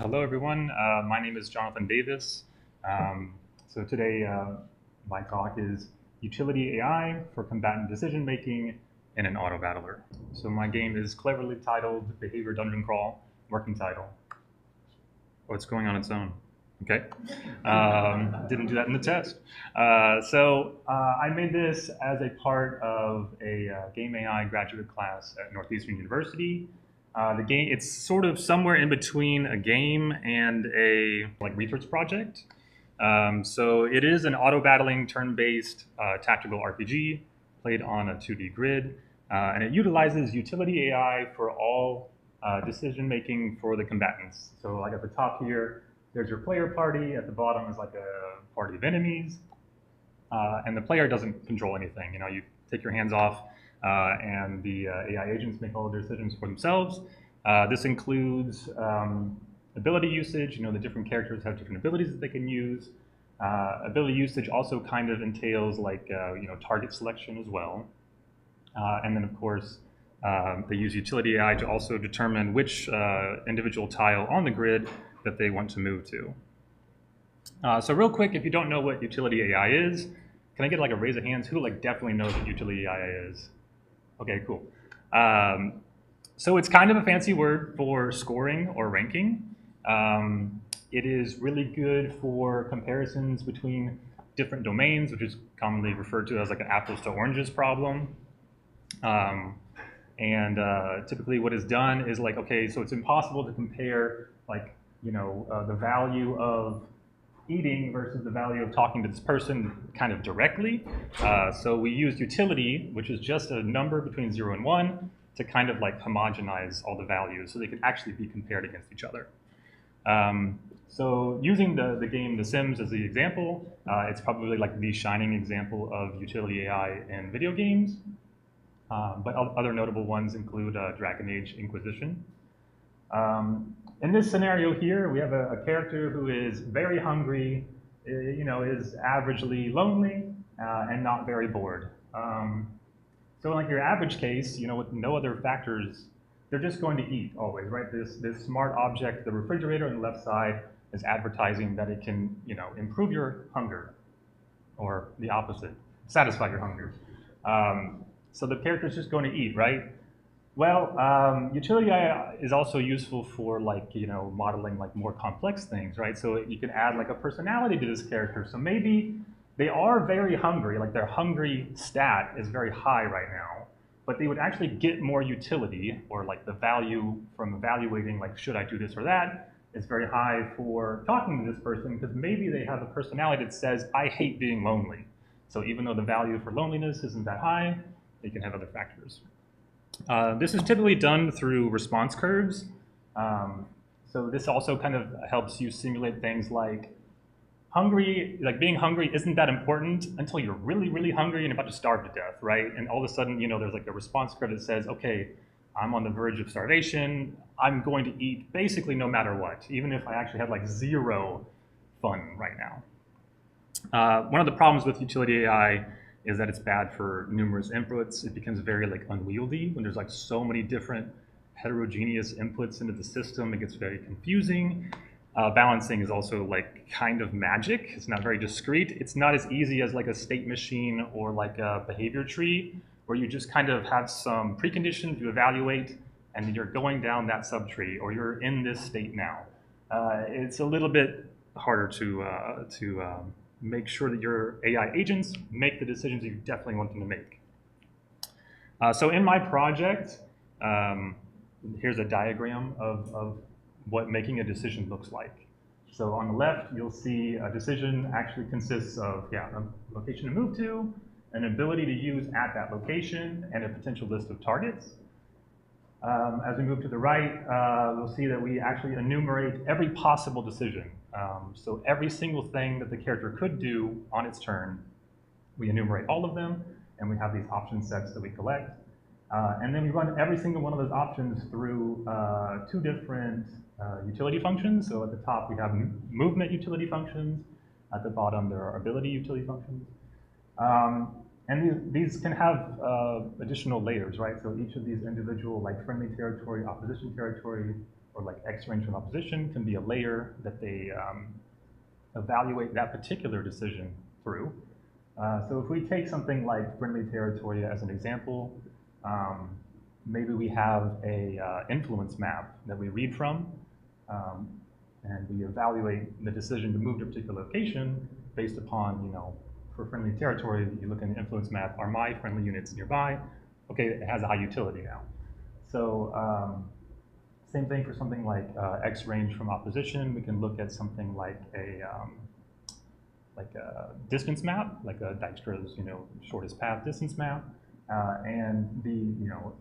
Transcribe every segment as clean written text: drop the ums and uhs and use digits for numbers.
Hello, everyone. My name is Jonathon Davis. So today, my talk is Utility AI for Combatant Decision Making in an Auto Battler. So my game is cleverly titled Behavior Dungeon Crawl, working title. Oh, it's going on its own. Okay. Didn't do that in the test. I made this as a part of a Game AI graduate class at Northeastern University. The game, it's sort of somewhere in between a game and a research project. So it is an auto-battling, turn-based tactical RPG played on a 2D grid, and it utilizes utility AI for all decision-making for the combatants. So like at the top here, there's your player party. At the bottom is like a party of enemies, and the player doesn't control anything. You know, you take your hands off. And the AI agents make all of their decisions for themselves. This includes ability usage. You know, the different characters have different abilities that they can use. Ability usage also kind of entails target selection as well. And then, of course, they use utility AI to also determine which individual tile on the grid that they want to move to. So real quick, if you don't know what utility AI is, can I get like a raise of hands? Who definitely knows what utility AI is? Okay, cool. So it's kind of a fancy word for scoring or ranking. It is really good for comparisons between different domains, which is commonly referred to as like an apples to oranges problem. Typically what is done is okay, so it's impossible to compare the value of eating versus the value of talking to this person kind of directly. So we used utility, which is just a number between 0 and 1, to kind of homogenize all the values so they could actually be compared against each other. So using the game The Sims as the example, it's probably the shining example of utility AI in video games. But other notable ones include Dragon Age Inquisition. In this scenario here, we have a character who is very hungry, is averagely lonely, and not very bored. So in your average case, with no other factors, they're just going to eat always, right? This smart object, the refrigerator on the left side, is advertising that it can, improve your hunger, or the opposite, satisfy your hunger. So the character's just going to eat, right? Well, utility AI is also useful for modeling more complex things, right? So you can add a personality to this character. So maybe they are very hungry, their hungry stat is very high right now, but they would actually get more utility, or the value from evaluating should I do this or that is very high for talking to this person, because maybe they have a personality that says I hate being lonely. So even though the value for loneliness isn't that high, they can have other factors. This is typically done through response curves. So this also kind of helps you simulate things like being hungry isn't that important until you're really, really hungry and about to starve to death, right? And all of a sudden, there's a response curve that says, okay, I'm on the verge of starvation. I'm going to eat basically no matter what, even if I actually have zero fun right now. One of the problems with utility AI is that it's bad for numerous inputs. It becomes very unwieldy when there's so many different heterogeneous inputs into the system. It gets very confusing. Balancing is also kind of magic. It's not very discrete. It's not as easy as a state machine or a behavior tree, where you just kind of have some preconditions you evaluate and you're going down that subtree, or you're in this state now. It's a little bit harder to make sure that your AI agents make the decisions you definitely want them to make. So in my project, here's a diagram of what making a decision looks like. So on the left, you'll see a decision actually consists of a location to move to, an ability to use at that location, and a potential list of targets. As we move to the right, we'll see that we actually enumerate every possible decision. So every single thing that the character could do on its turn, we enumerate all of them, and we have these option sets that we collect. And then we run every single one of those options through two different utility functions. So at the top, we have movement utility functions. At the bottom, there are ability utility functions. And these can have additional layers, right? So each of these individual friendly territory, opposition territory, or like X range from opposition can be a layer that they evaluate that particular decision through. So if we take something like friendly territory as an example, maybe we have a influence map that we read from, and we evaluate the decision to move to a particular location based upon, you know, for friendly territory, you look in the influence map, are my friendly units nearby? Okay, it has a high utility now. So same thing for something like X range from opposition. We can look at something like a distance map, like a Dijkstra's, you know, shortest path distance map, and the, you know,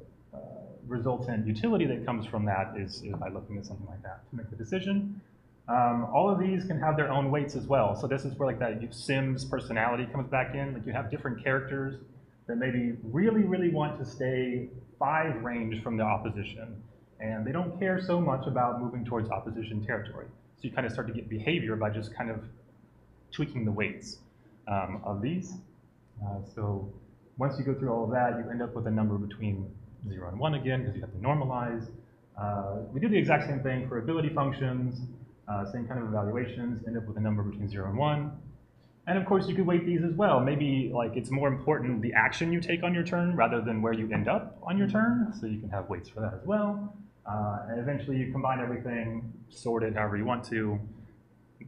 resultant utility that comes from that is by looking at something like that to make the decision. All of these can have their own weights as well. So this is where like that Sims personality comes back in. Like you have different characters that maybe really want to stay 5 range from the opposition, and they don't care so much about moving towards opposition territory. So you kind of start to get behavior by just kind of tweaking the weights of these. So once you go through all of that, you end up with a number between 0 and 1 again, because you have to normalize. We do the exact same thing for ability functions, same kind of evaluations, end up with a number between 0 and 1. And of course, you could weight these as well. Maybe like it's more important the action you take on your turn rather than where you end up on your turn. So you can have weights for that as well. And eventually you combine everything, sort it however you want to.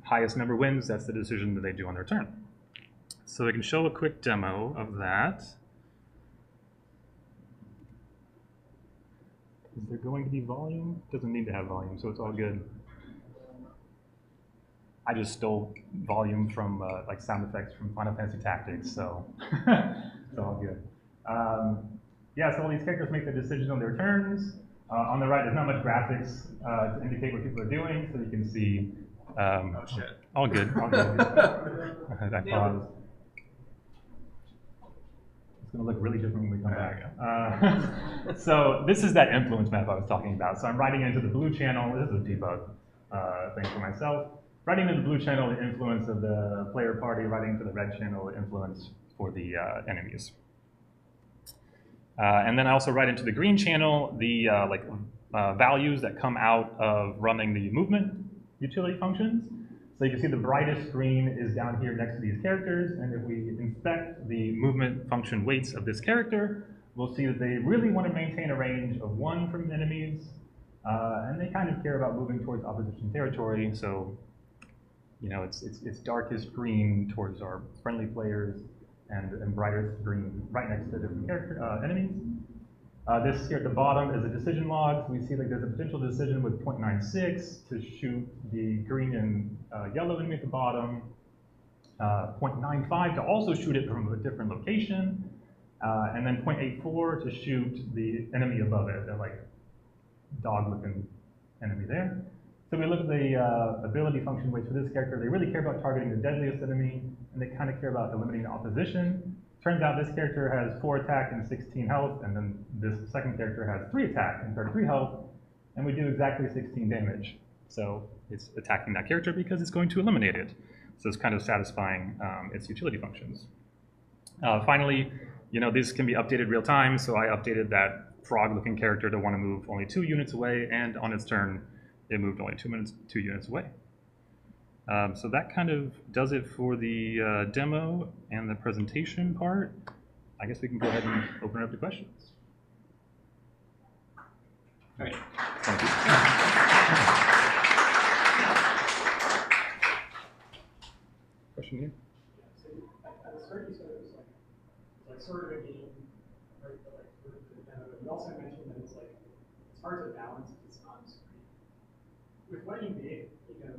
Highest number wins, that's the decision that they do on their turn. So I can show a quick demo of that. Is there going to be volume? Doesn't need to have volume, so it's all good. I just stole volume from like sound effects from Final Fantasy Tactics, so it's all good. Yeah, so all these characters make the decision on their turns. On the right, there's not much graphics to indicate what people are doing, so you can see. Oh shit! All good. All good. I paused. It's going to look really different when we come back. So this is that influence map I was talking about. So I'm writing into the blue channel. This is a debug thing for myself. Writing into the blue channel the influence of the player party, writing into the red channel the influence for the enemies. And then I also write into the green channel the values that come out of running the movement utility functions. So you can see the brightest green is down here next to these characters, and if we inspect the movement function weights of this character, we'll see that they really want to maintain a range of 1 from enemies, and they kind of care about moving towards opposition territory. So, you know, it's darkest green towards our friendly players, and brightest green right next to different enemies. This here at the bottom is a decision log. So we see like there's a potential decision with 0.96 to shoot the green and yellow enemy at the bottom, 0.95 to also shoot it from a different location, and then 0.84 to shoot the enemy above it, that like dog-looking enemy there. So we look at the ability function weights for this character. They really care about targeting the deadliest enemy, and they kind of care about eliminating the opposition. Turns out this character has 4 attack and 16 health, and then this second character has 3 attack and 33 health, and we do exactly 16 damage. So it's attacking that character because it's going to eliminate it. So it's kind of satisfying its utility functions. Finally, you know, these can be updated real time, so I updated that frog-looking character to want to move only 2 units away, and on its turn, it moved only 2 units away. So that kind of does it for the demo and the presentation part. I guess we can go ahead and open it up to questions. Great. Thank you. Question here? So at the start you said it was like sort of a game, right? But like sort of the demo. But you also mentioned that it's hard to balance if it's on screen. With what you did, you know,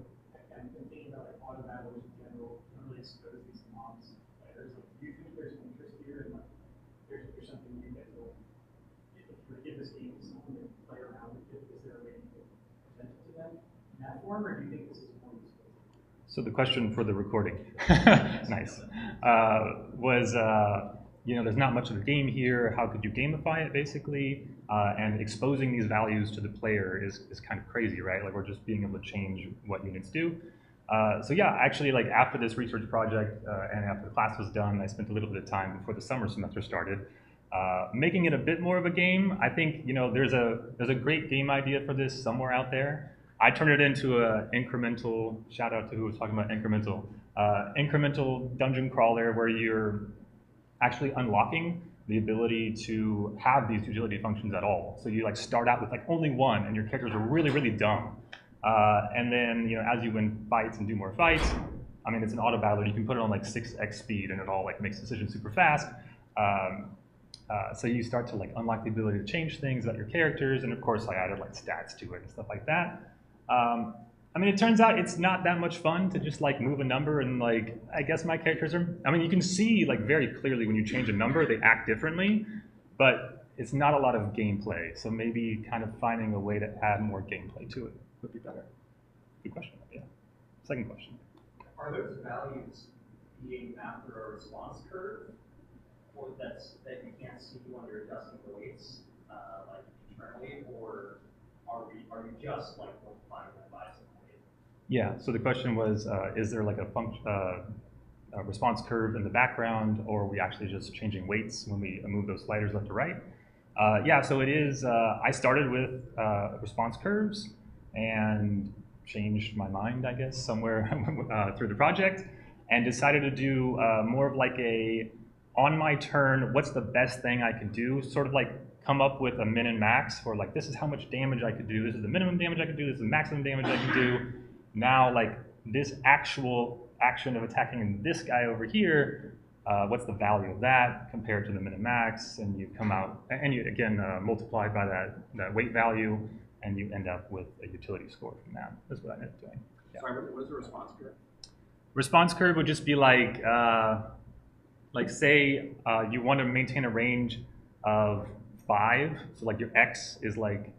and thinking about like autobattlers in general, you don't really expose these mobs players. Like, do you think there's an interest here in like there's something you get to if you were to give this game to someone to play around with it, is there a way you could present it to them in that form, or do you think this is more useful? So the question for the recording, nice, was, you know, there's not much of a game here. How could you gamify it, basically? And exposing these values to the player is kind of crazy, right? Like we're just being able to change what units do. So yeah, actually, like after this research project and after the class was done, I spent a little bit of time before the summer semester started Making it a bit more of a game, I think there's a great game idea for this somewhere out there. I turned it into an incremental, shout out to who was talking about incremental dungeon crawler where you're actually unlocking the ability to have these utility functions at all. So you like start out with like only one, and your characters are really, really dumb. And then as you win fights and do more fights, I mean it's an auto battler. You can put it on like 6x speed, and it all like makes decisions super fast. So you start to like unlock the ability to change things about your characters, and of course I added like stats to it and stuff like that. I mean, it turns out it's not that much fun to just like move a number and like, I guess my characters are, I mean, you can see like very clearly when you change a number, they act differently, but it's not a lot of gameplay. So maybe kind of finding a way to add more gameplay to it would be better. Good question, yeah. Second question. Are those values being mapped through a response curve, or that you can't see when you're adjusting the weights, like internally, or are you just like multiplying them by some weight? Yeah. So the question was, is there like a response curve in the background, or are we actually just changing weights when we move those sliders left to right? Yeah. So it is. I started with response curves and changed my mind, I guess, somewhere through the project, and decided to do more of like a on my turn, what's the best thing I can do? Sort of like come up with a min and max for like, this is how much damage I could do. This is the minimum damage I can do. This is the maximum damage I can do. Now, like this actual action of attacking this guy over here, what's the value of that compared to the min and max? And you come out, and you again multiply by that weight value, and you end up with a utility score from that. That's what I ended up doing. Yeah. Sorry, what is the response curve? Response curve would just be like say you want to maintain a range of 5, so like your x is like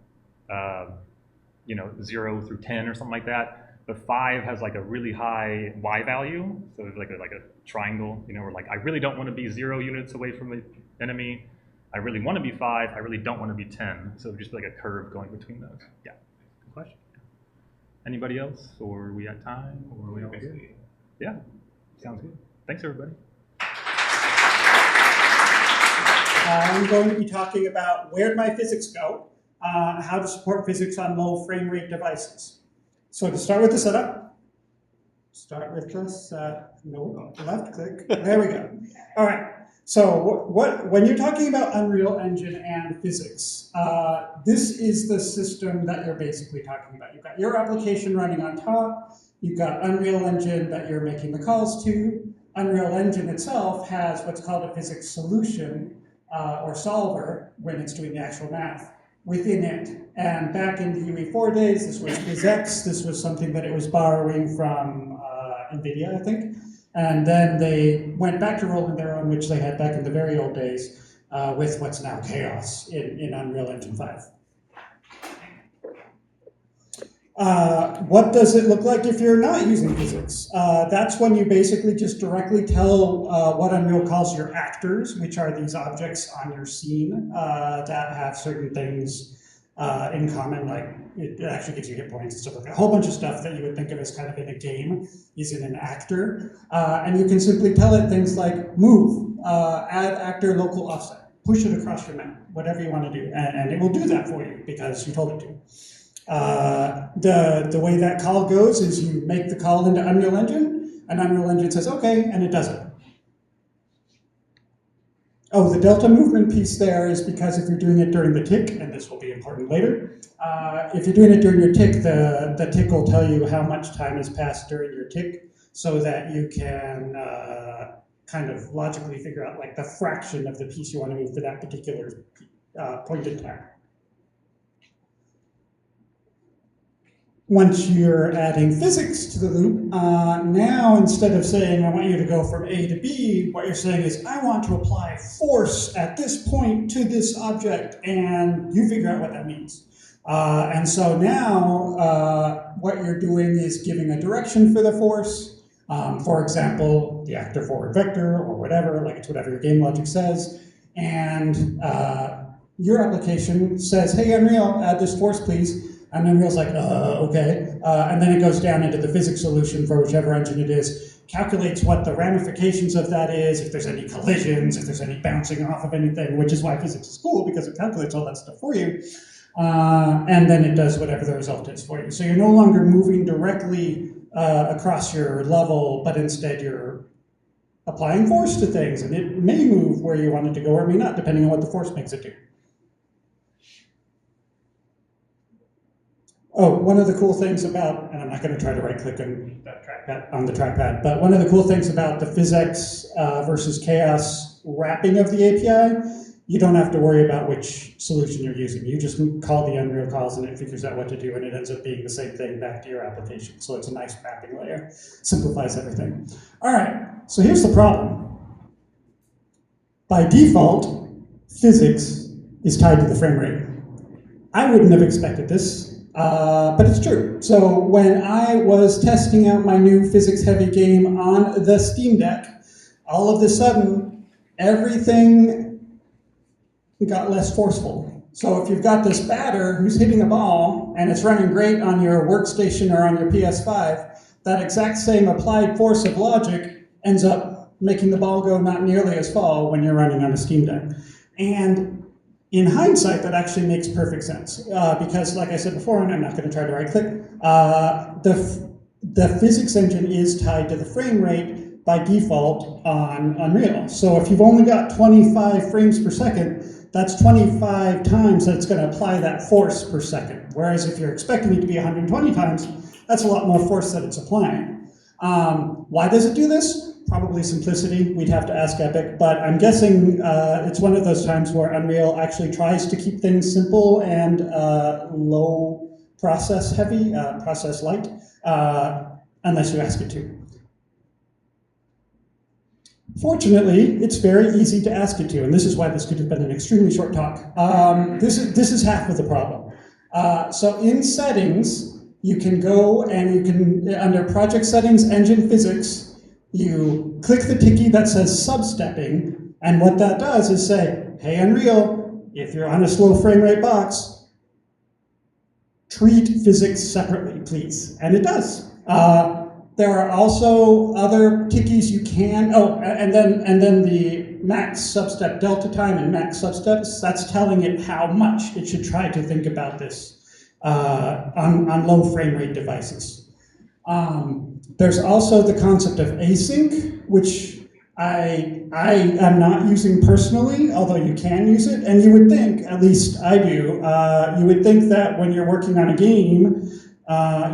0 through 10 or something like that, but 5 has like a really high y value, so it's like a triangle, where like I really don't want to be 0 units away from the enemy, I really want to be 5, I really don't want to be 10, so it would just be like a curve going between those. Yeah, good question. Anybody else, or are we at time, or are we all good? Yeah, sounds good. Thanks everybody. I'm going to be talking about where'd my physics go, how to support physics on low frame rate devices. So to start with the setup, start with this, no, left click, there we go. All right, so when you're talking about Unreal Engine and physics, this is the system that you're basically talking about. You've got your application running on top, you've got Unreal Engine that you're making the calls to. Unreal Engine itself has what's called a physics solution, or solver when it's doing the actual math within it. And back in the UE4 days, this was PhysX. This was something that it was borrowing from NVIDIA, I think. And then they went back to rolling their own, which they had back in the very old days, with what's now Chaos in Unreal Engine 5. What does it look like if you're not using physics? That's when you basically just directly tell what Unreal calls your actors, which are these objects on your scene that have certain things in common, like it actually gives you hit points and stuff like that. A whole bunch of stuff that you would think of as kind of in a game is in an actor. And you can simply tell it things like move, add actor local offset, push it across your map, whatever you want to do. And it will do that for you because you told it to. The way that call goes is you make the call into Unreal Engine, and Unreal Engine says, okay, and it does it. Oh, the delta movement piece there is because if you're doing it during the tick, and this will be important later, if you're doing it during your tick, the tick will tell you how much time has passed during your tick so that you can kind of logically figure out like the fraction of the piece you want to move for that particular point in time. Once you're adding physics to the loop, now instead of saying, I want you to go from A to B, what you're saying is, I want to apply force at this point to this object, and you figure out what that means. And so now, what you're doing is giving a direction for the force. For example, the actor forward vector, or whatever, like it's whatever your game logic says. And your application says, hey, Unreal, add this force, please. And Unreal's like, okay. And then it goes down into the physics solution for whichever engine it is, calculates what the ramifications of that is, if there's any collisions, if there's any bouncing off of anything, which is why physics is cool, because it calculates all that stuff for you. And then it does whatever the result is for you. So you're no longer moving directly across your level, but instead you're applying force to things, and it may move where you want it to go or may not, depending on what the force makes it do. Oh, one of the cool things about, and I'm not going to try to right-click on the trackpad, but one of the cool things about the physics versus chaos wrapping of the API, you don't have to worry about which solution you're using. You just call the Unreal calls and it figures out what to do, and it ends up being the same thing back to your application. So it's a nice wrapping layer. Simplifies everything. All right, so here's the problem. By default, physics is tied to the frame rate. I wouldn't have expected this, but it's true. So when I was testing out my new physics-heavy game on the Steam Deck, all of a sudden, everything got less forceful. So if you've got this batter who's hitting a ball and it's running great on your workstation or on your PS5, that exact same applied force of logic ends up making the ball go not nearly as far when you're running on a Steam Deck. And in hindsight, that actually makes perfect sense because, like I said before, and I'm not going to try to right-click, the physics engine is tied to the frame rate by default on Unreal. So if you've only got 25 frames per second, that's 25 times that it's going to apply that force per second. Whereas if you're expecting it to be 120 times, that's a lot more force that it's applying. Why does it do this? Probably simplicity. We'd have to ask Epic, but I'm guessing it's one of those times where Unreal actually tries to keep things simple and low process heavy, process light, unless you ask it to. Fortunately, it's very easy to ask it to, and this is why this could have been an extremely short talk. This is half of the problem. So in settings, you can go and you can, under project settings, engine physics, you click the ticky that says substepping, and what that does is say, hey Unreal, if you're on a slow frame rate box, treat physics separately, please. And it does. There are also other tickies you can, and then the max substep delta time and max substeps, that's telling it how much it should try to think about this on low frame rate devices. There's also the concept of async, which I am not using personally, although you can use it, and you would think, at least I do, you would think that when you're working on a game,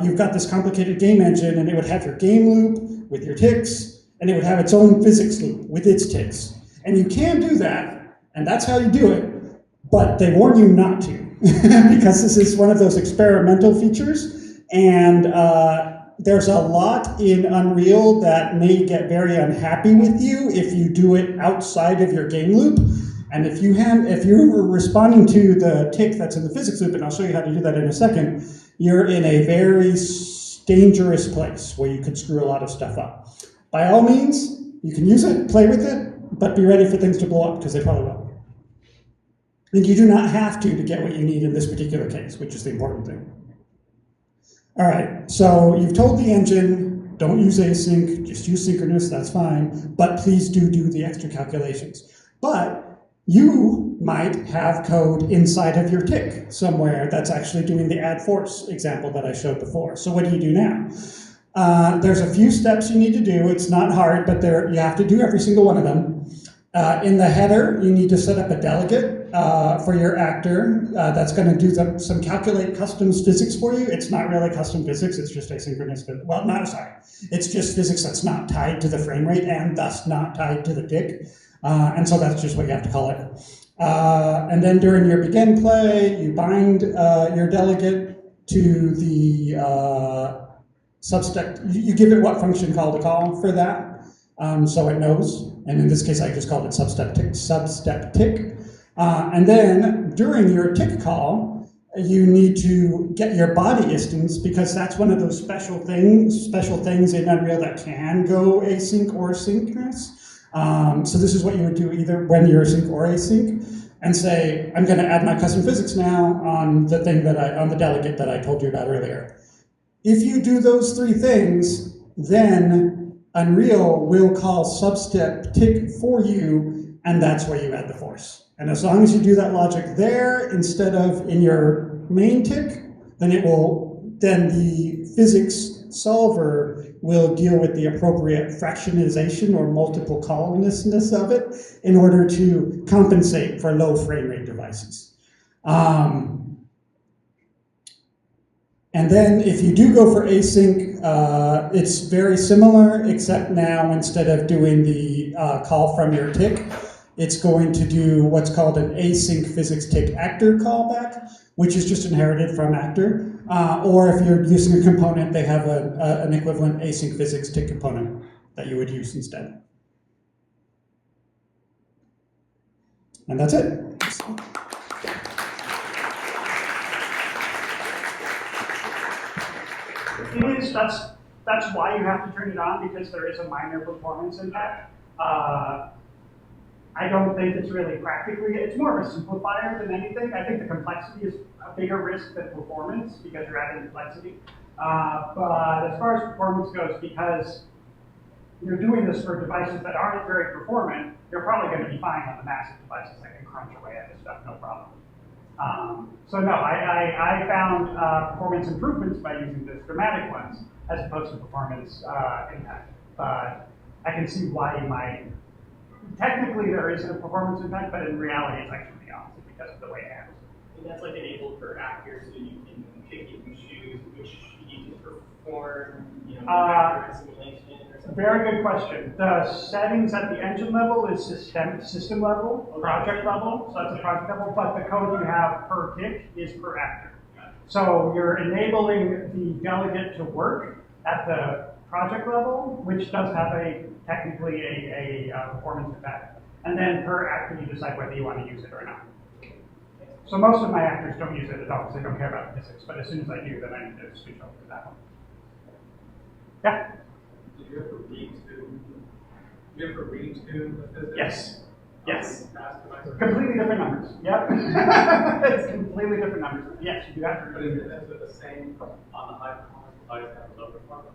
you've got this complicated game engine, and it would have your game loop with your ticks, and it would have its own physics loop with its ticks. And you can do that, and that's how you do it, but they warn you not to, because this is one of those experimental features, and there's a lot in Unreal that may get very unhappy with you if you do it outside of your game loop. And if you're responding to the tick that's in the physics loop, and I'll show you how to do that in a second, you're in a very dangerous place where you could screw a lot of stuff up. By all means, you can use it, play with it, but be ready for things to blow up, because they probably will. And you do not have to get what you need in this particular case, which is the important thing. All right, so you've told the engine, don't use async, just use synchronous, that's fine, but please do the extra calculations. But you might have code inside of your tick somewhere that's actually doing the add force example that I showed before. So what do you do now? There's a few steps you need to do. It's not hard, but you have to do every single one of them. In the header, you need to set up a delegate for your actor that's going to do some calculate customs physics for you. It's not really custom physics, it's just asynchronous. Well, no, sorry. It's just physics that's not tied to the frame rate and thus not tied to the tick. And so that's just what you have to call it. And then during your begin play, you bind your delegate to the substep. You give it what function call to call for that, so it knows. And in this case, I just called it substep tick. And then during your tick call, you need to get your body instance, because that's one of those special things in Unreal that can go async or synchronous. So this is what you would do either when you're async or async. and say, I'm going to add my custom physics now on the thing on the delegate that I told you about earlier. If you do those three things, then Unreal will call substep tick for you, and that's where you add the force. And as long as you do that logic there instead of in your main tick, then the physics solver will deal with the appropriate fractionization or multiple columnistness of it in order to compensate for low frame rate devices. And then if you do go for async, it's very similar, except now instead of doing the call from your tick, it's going to do what's called an async physics tick actor callback, which is just inherited from actor. Or if you're using a component, they have an equivalent async physics tick component that you would use instead. And that's it. That's why you have to turn it on, because there is a minor performance impact. I don't think it's really practically, it's more of a simplifier than anything. I think the complexity is a bigger risk than performance because you're adding complexity. But as far as performance goes, because you're doing this for devices that aren't very performant, you're probably going to be fine on the massive devices that can crunch away at this stuff, no problem. So no, I found performance improvements by using the dramatic ones as opposed to performance impact. But I can see why you might. Technically, there is a performance impact, but in reality, it's actually the opposite because of the way it handles it. And that's like enabled for actors, so you can pick and choose which you can perform, simulation or something. Very good question. The settings at the engine level is system level, project level, so that's a project level, but the code you have per tick is per actor. So you're enabling the delegate to work at the project level, which does have technically a performance impact. And then per actor, you decide whether you want to use it or not. So most of my actors don't use it at all because they don't care about physics, but as soon as I do, then I need to switch over to that one. Yeah? Did you ever read to the physics? Yes. Yes. Completely different numbers. Yep. It's completely different numbers. Yes, you do have to But is it the same on the high performance device and the low performance?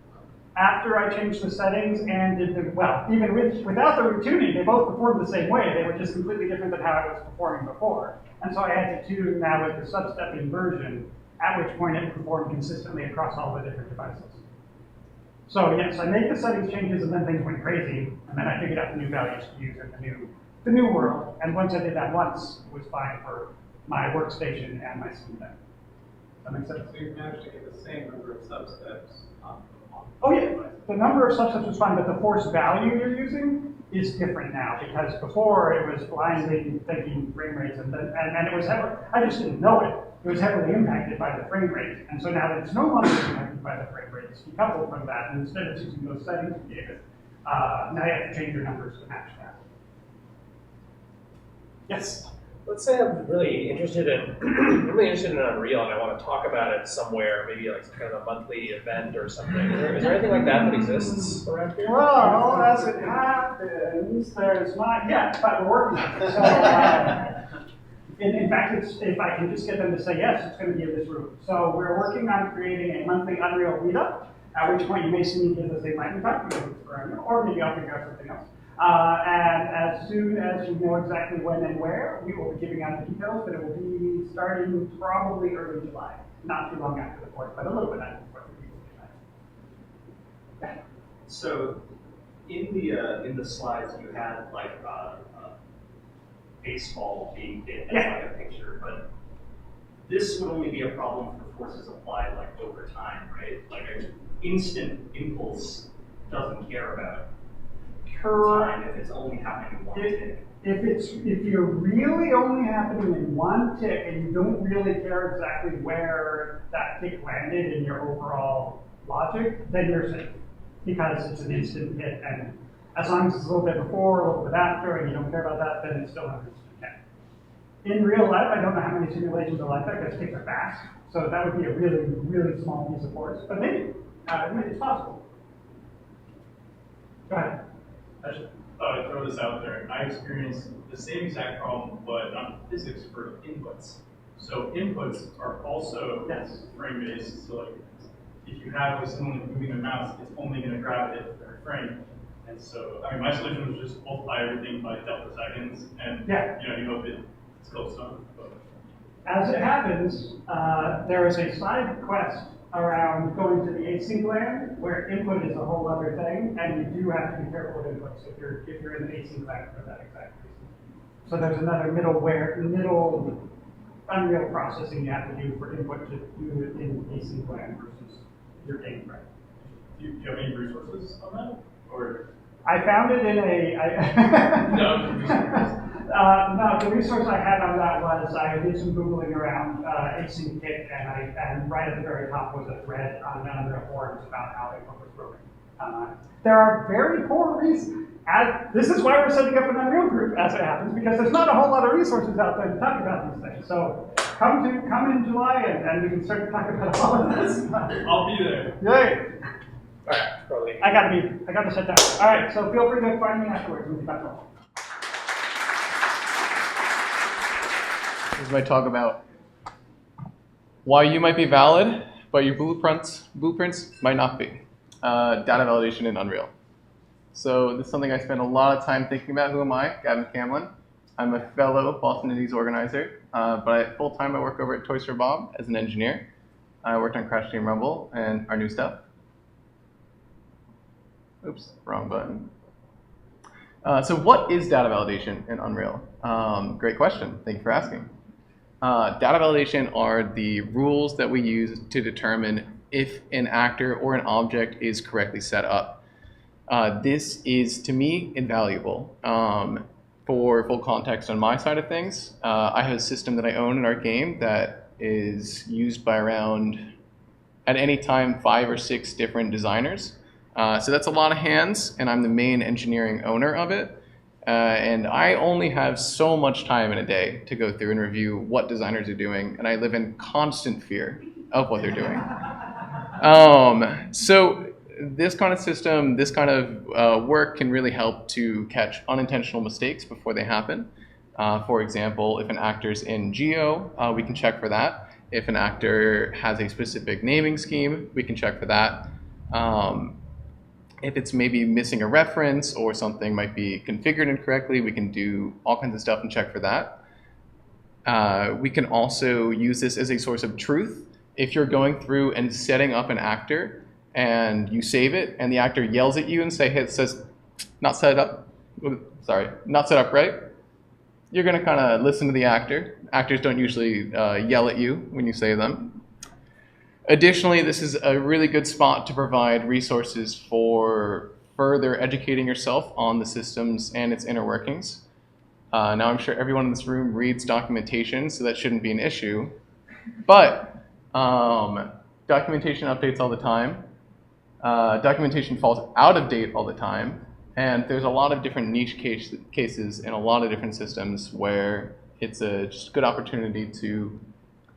After I changed the settings and did even without the retuning, they both performed the same way. They were just completely different than how I was performing before. And so I had to tune now with the substep inversion, at which point it performed consistently across all the different devices. So yes, I made the settings changes and then things went crazy, and then I figured out the new values to use in the new world. And once I did that once, it was fine for my workstation and my Steam Deck. Does that make sense? So you managed to get the same number of substeps on Oh yeah, the number of substeps was fine, but the force value you're using is different now, because before it was blindly thinking frame rates, and it was I just didn't know it. It was heavily impacted by the frame rate, and so now that it's no longer impacted by the frame rate, it's decoupled from that, and instead it's using those settings you gave it. Now you have to change your numbers to match that. Yes? Let's say I'm really interested in Unreal and I want to talk about it somewhere, maybe like kind of a monthly event or something. Is there anything like that exists around here? Well, as it happens, there's not yet, but we're working on it. So, in fact, if I can just get them to say yes, it's going to be in this room. So we're working on creating a monthly Unreal meetup, at which point you may see me give the same lightning talk, because it's for Unreal, or maybe I'll figure out something else. And as soon as you know exactly when and where, we will be giving out the details, but it will be starting probably early July. Not too long after the 4th, but a little bit after the 4th of July. So, in the slides, you had like baseball being hit as like a picture, but this would only be a problem for forces applied like over time, right? Like an instant impulse doesn't care about time if it's only happening in one tick. If you're really only happening in one tick and you don't really care exactly where that tick landed in your overall logic, then you're safe because it's an instant hit. And as long as it's a little bit before, a little bit after, and you don't care about that, then it's still an instant hit. In real life, I don't know how many simulations are like that because ticks are fast. So that would be a really, really small piece of force. But maybe it's possible. Go ahead. throw this out there. I experienced the same exact problem, but on physics for inputs. So inputs are also frame-based. So like, if you have someone moving a mouse, it's only going to grab it for a frame. And so, I mean, my solution was just multiply everything by delta seconds, and you hope it's close enough. But. As it happens, there is a side quest around going to the async land, where input is a whole other thing, and you do have to be careful with inputs if you're in the async land for that exact reason. So there's another middle Unreal processing you have to do for input to do it in async land versus your game frame. Do you have any resources on that, or? I found it in no, the resource I had on that was I did some Googling around async kit, and right at the very top was a thread on Unreal forums about how it was broken. There are very poor reasons. This is why we're setting up an Unreal group, as it happens, because there's not a whole lot of resources out there to talk about these things. So come in July, and we can start to talk about all of this. I'll be there. Yay! All right, probably. I got to sit down. All right, so feel free to find me afterwards when you got home. This is my talk about why you might be valid, but your blueprints might not be. Data validation in Unreal. So this is something I spend a lot of time thinking about. Who am I? Gavin Camlin. I'm a fellow Boston Indies organizer, but full-time I work over at Toys for Bob as an engineer. I worked on Crash Team Rumble and our new stuff. Oops, wrong button. So what is data validation in Unreal? Great question. Thank you for asking. Data validation are the rules that we use to determine if an actor or an object is correctly set up. This is, to me, invaluable. For full context on my side of things, I have a system that I own in our game that is used by around, at any time, 5 or 6 different designers. So that's a lot of hands, and I'm the main engineering owner of it. And I only have so much time in a day to go through and review what designers are doing, and I live in constant fear of what they're doing. So this kind of system, this kind of work can really help to catch unintentional mistakes before they happen. For example, if an actor's in Geo, we can check for that. If an actor has a specific naming scheme, we can check for that. If it's maybe missing a reference or something might be configured incorrectly, we can do all kinds of stuff and check for that. We can also use this as a source of truth. If you're going through and setting up an actor and you save it and the actor yells at you and says, not set up right, you're gonna kind of listen to the actor. Actors don't usually yell at you when you say them. Additionally, this is a really good spot to provide resources for further educating yourself on the systems and its inner workings. Now, I'm sure everyone in this room reads documentation, so that shouldn't be an issue. But documentation updates all the time. Documentation falls out of date all the time. And there's a lot of different niche cases in a lot of different systems where it's a just good opportunity to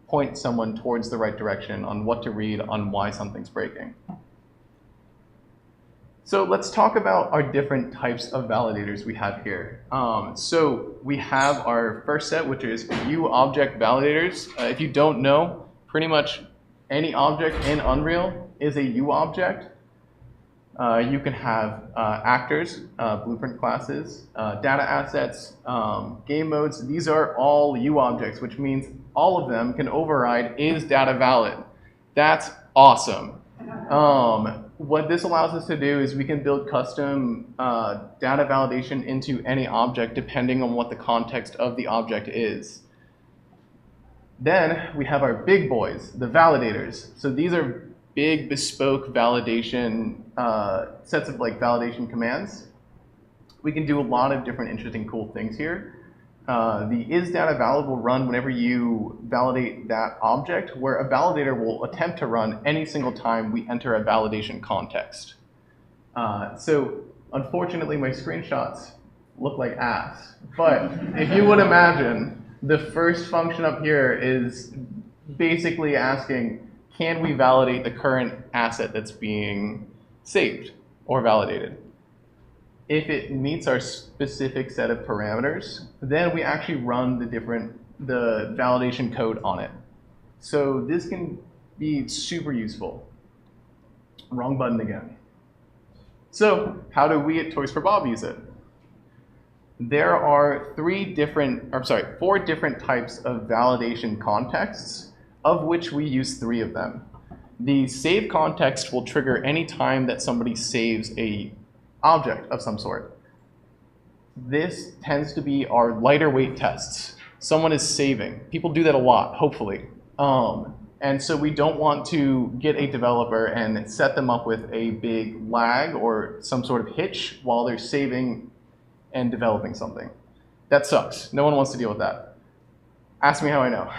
point someone towards the right direction on what to read on why something's breaking. So let's talk about our different types of validators we have here. So we have our first set, which is U-object validators. If you don't know, pretty much any object in Unreal is a U-object. You can have actors, blueprint classes, data assets, game modes. These are all U-objects, which means all of them can override is data valid. That's awesome. What this allows us to do is we can build custom data validation into any object depending on what the context of the object is. Then we have our big boys, the validators. So these are big bespoke validation sets of validation commands. We can do a lot of different interesting cool things here. The isDataValid will run whenever you validate that object, where a validator will attempt to run any single time we enter a validation context. So unfortunately, my screenshots look like ass. But if you would imagine, the first function up here is basically asking, can we validate the current asset that's being saved or validated? if it meets our specific set of parameters, then we actually run the validation code on it. So this can be super useful. Wrong button again. So how do we at Toys for Bob use it? There are 4 different types of validation contexts, of which we use 3 of them. The save context will trigger any time that somebody saves a object of some sort. This tends to be our lighter weight tests. Someone is saving. People do that a lot, hopefully. And so we don't want to get a developer and set them up with a big lag or some sort of hitch while they're saving and developing something. That sucks. No one wants to deal with that. Ask me how I know.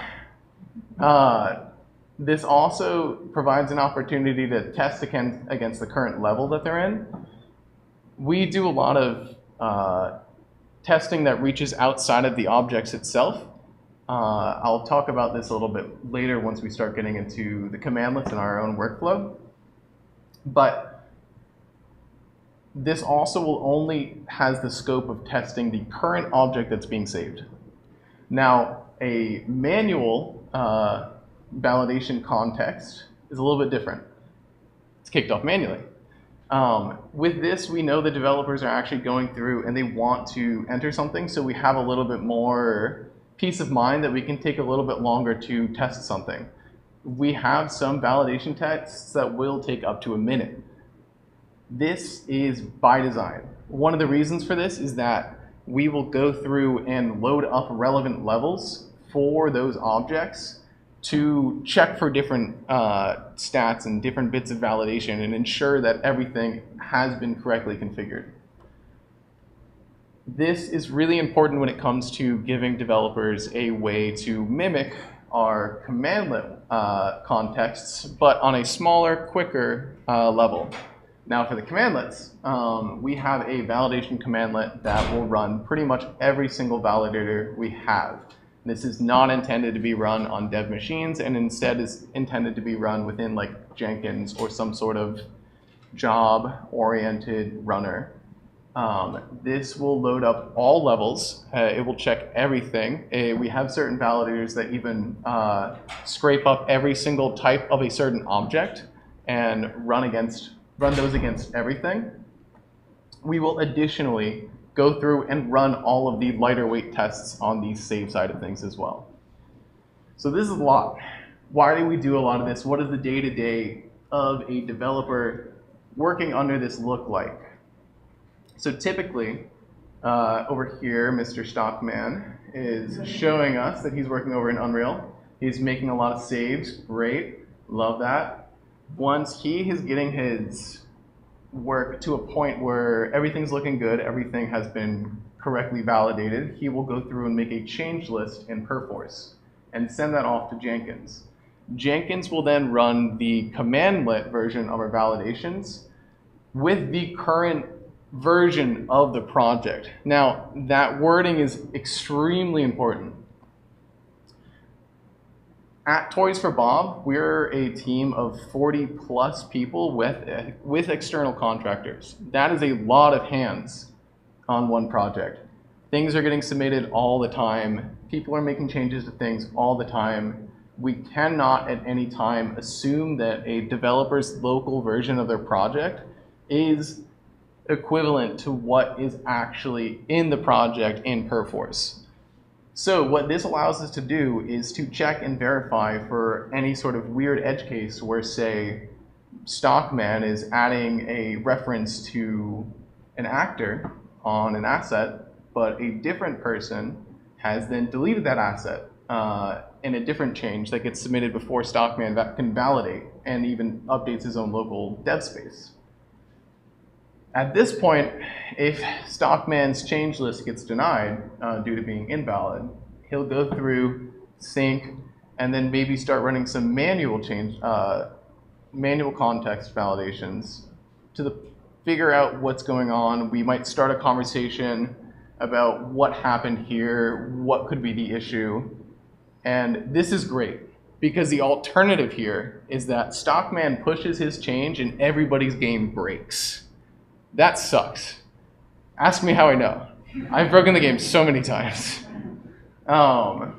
This also provides an opportunity to test against the current level that they're in. We do a lot of testing that reaches outside of the objects itself. I'll talk about this a little bit later once we start getting into the commandlets in our own workflow. But this also will only has the scope of testing the current object that's being saved. Now, a manual validation context is a little bit different. It's kicked off manually. With this, we know the developers are actually going through and they want to enter something, so we have a little bit more peace of mind that we can take a little bit longer to test something. We have some validation tests that will take up to a minute. This is by design. One of the reasons for this is that we will go through and load up relevant levels for those objects to check for different stats and different bits of validation and ensure that everything has been correctly configured. This is really important when it comes to giving developers a way to mimic our commandlet contexts, but on a smaller, quicker level. Now for the commandlets, we have a validation commandlet that will run pretty much every single validator we have. This is not intended to be run on dev machines and instead is intended to be run within like Jenkins or some sort of job-oriented runner. This will load up all levels. It will check everything. We have certain validators that even scrape up every single type of a certain object and run those against everything. We will additionally go through and run all of the lighter weight tests on the save side of things as well. So this is a lot. Why do we do a lot of this? What does the day-to-day of a developer working under this look like? So typically, over here, Mr. Stockman is showing us that he's working over in Unreal. He's making a lot of saves. Great. Love that. Once he is getting his work to a point where everything's looking good, everything has been correctly validated, he will go through and make a change list in Perforce and send that off to Jenkins. Jenkins will then run the commandlet version of our validations with the current version of the project. Now, that wording is extremely important. At Toys for Bob, we're a team of 40 plus people with external contractors. That is a lot of hands on one project. Things are getting submitted all the time. People are making changes to things all the time. We cannot at any time assume that a developer's local version of their project is equivalent to what is actually in the project in Perforce. So what this allows us to do is to check and verify for any sort of weird edge case where, say, Stockman is adding a reference to an actor on an asset, but a different person has then deleted that asset in a different change that gets submitted before Stockman can validate and even updates his own local dev space. At this point, if Stockman's change list gets denied due to being invalid, he'll go through, sync, and then maybe start running some manual context validations to figure out what's going on. We might start a conversation about what happened here, what could be the issue. And this is great because the alternative here is that Stockman pushes his change and everybody's game breaks. That sucks. Ask me how I know. I've broken the game so many times. I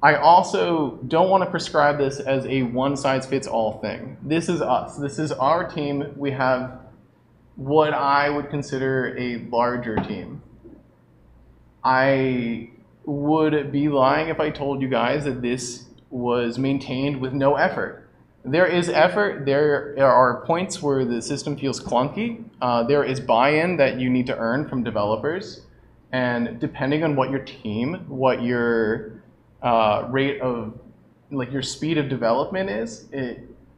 also don't want to prescribe this as a one-size-fits-all thing. This is us. This is our team. We have what I would consider a larger team. I would be lying if I told you guys that this was maintained with no effort. There is effort. There are points where the system feels clunky. There is buy-in that you need to earn from developers. And depending on what your team, what your rate of, like your speed of development is,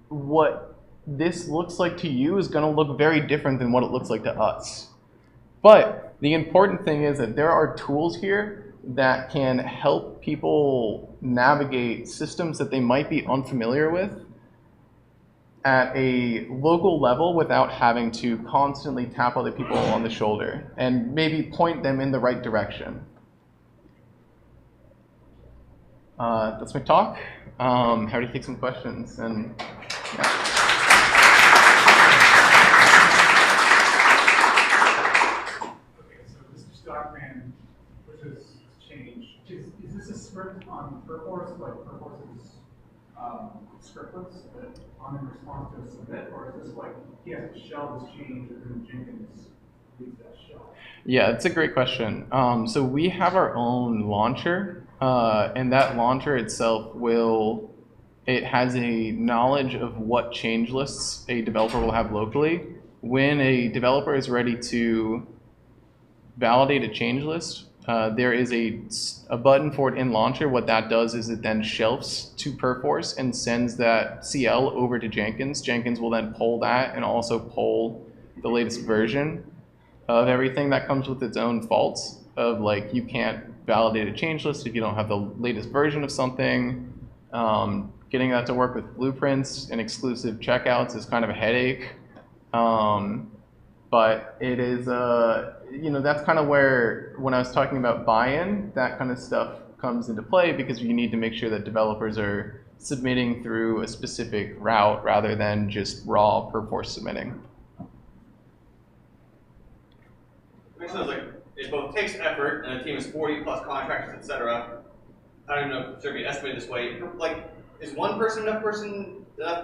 what this looks like to you is going to look very different than what it looks like to us. But the important thing is that there are tools here that can help people navigate systems that they might be unfamiliar with at a local level without having to constantly tap other people on the shoulder and maybe point them in the right direction. That's my talk. Happy to take some questions. And yeah. Okay, so Mr. Stockman pushes change. Is this a script on Perforce, like Perforce's scriptlets that on in response to a submit, or is this like he has to shell this change and then Jenkins reads that shell? Yeah, it's a great question. So we have our own launcher, and that launcher itself it has a knowledge of what change lists a developer will have locally. When a developer is ready to validate a change list, there is a button for it in launcher. What that does is it then shelves to Perforce and sends that CL over to Jenkins. Jenkins will then pull that and also pull the latest version of everything that comes with its own faults of, like, you can't validate a change list if you don't have the latest version of something. Getting that to work with blueprints and exclusive checkouts is kind of a headache. But it is, that's kind of where, when I was talking about buy-in, that kind of stuff comes into play, because you need to make sure that developers are submitting through a specific route rather than just raw Perforce submitting. It sounds like it both takes effort, and a team is 40 plus contractors, etc. I don't even know if it should be estimated this way. Like, is one person enough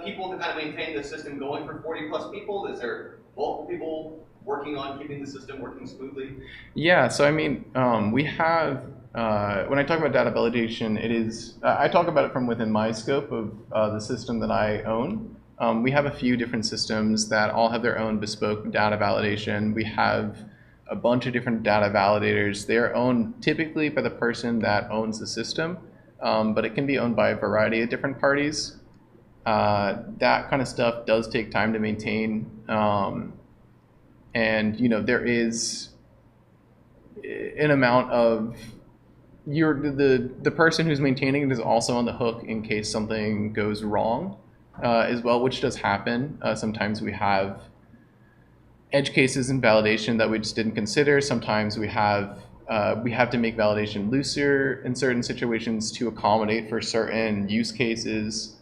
people to kind of maintain the system going for 40 plus people? Is there multiple people working on keeping the system working smoothly? Yeah, so I mean, we have, when I talk about data validation, it is, I talk about it from within my scope of the system that I own. We have a few different systems that all have their own bespoke data validation. We have a bunch of different data validators. They're owned typically by the person that owns the system, but it can be owned by a variety of different parties. That kind of stuff does take time to maintain. And there is an amount of, the person who's maintaining it is also on the hook in case something goes wrong as well, which does happen. Sometimes we have edge cases in validation that we just didn't consider. Sometimes we have to make validation looser in certain situations to accommodate for certain use cases.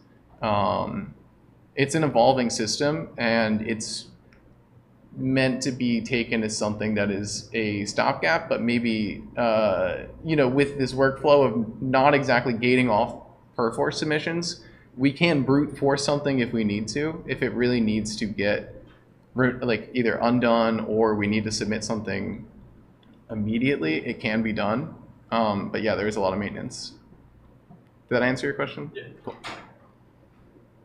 It's an evolving system, and it's meant to be taken as something that is a stopgap, but maybe with this workflow of not exactly gating off Perforce submissions, we can brute force something if we need to, if it really needs to get like either undone or we need to submit something immediately. It can be done, but yeah, there is a lot of maintenance. Did that answer your question? Yeah. Cool.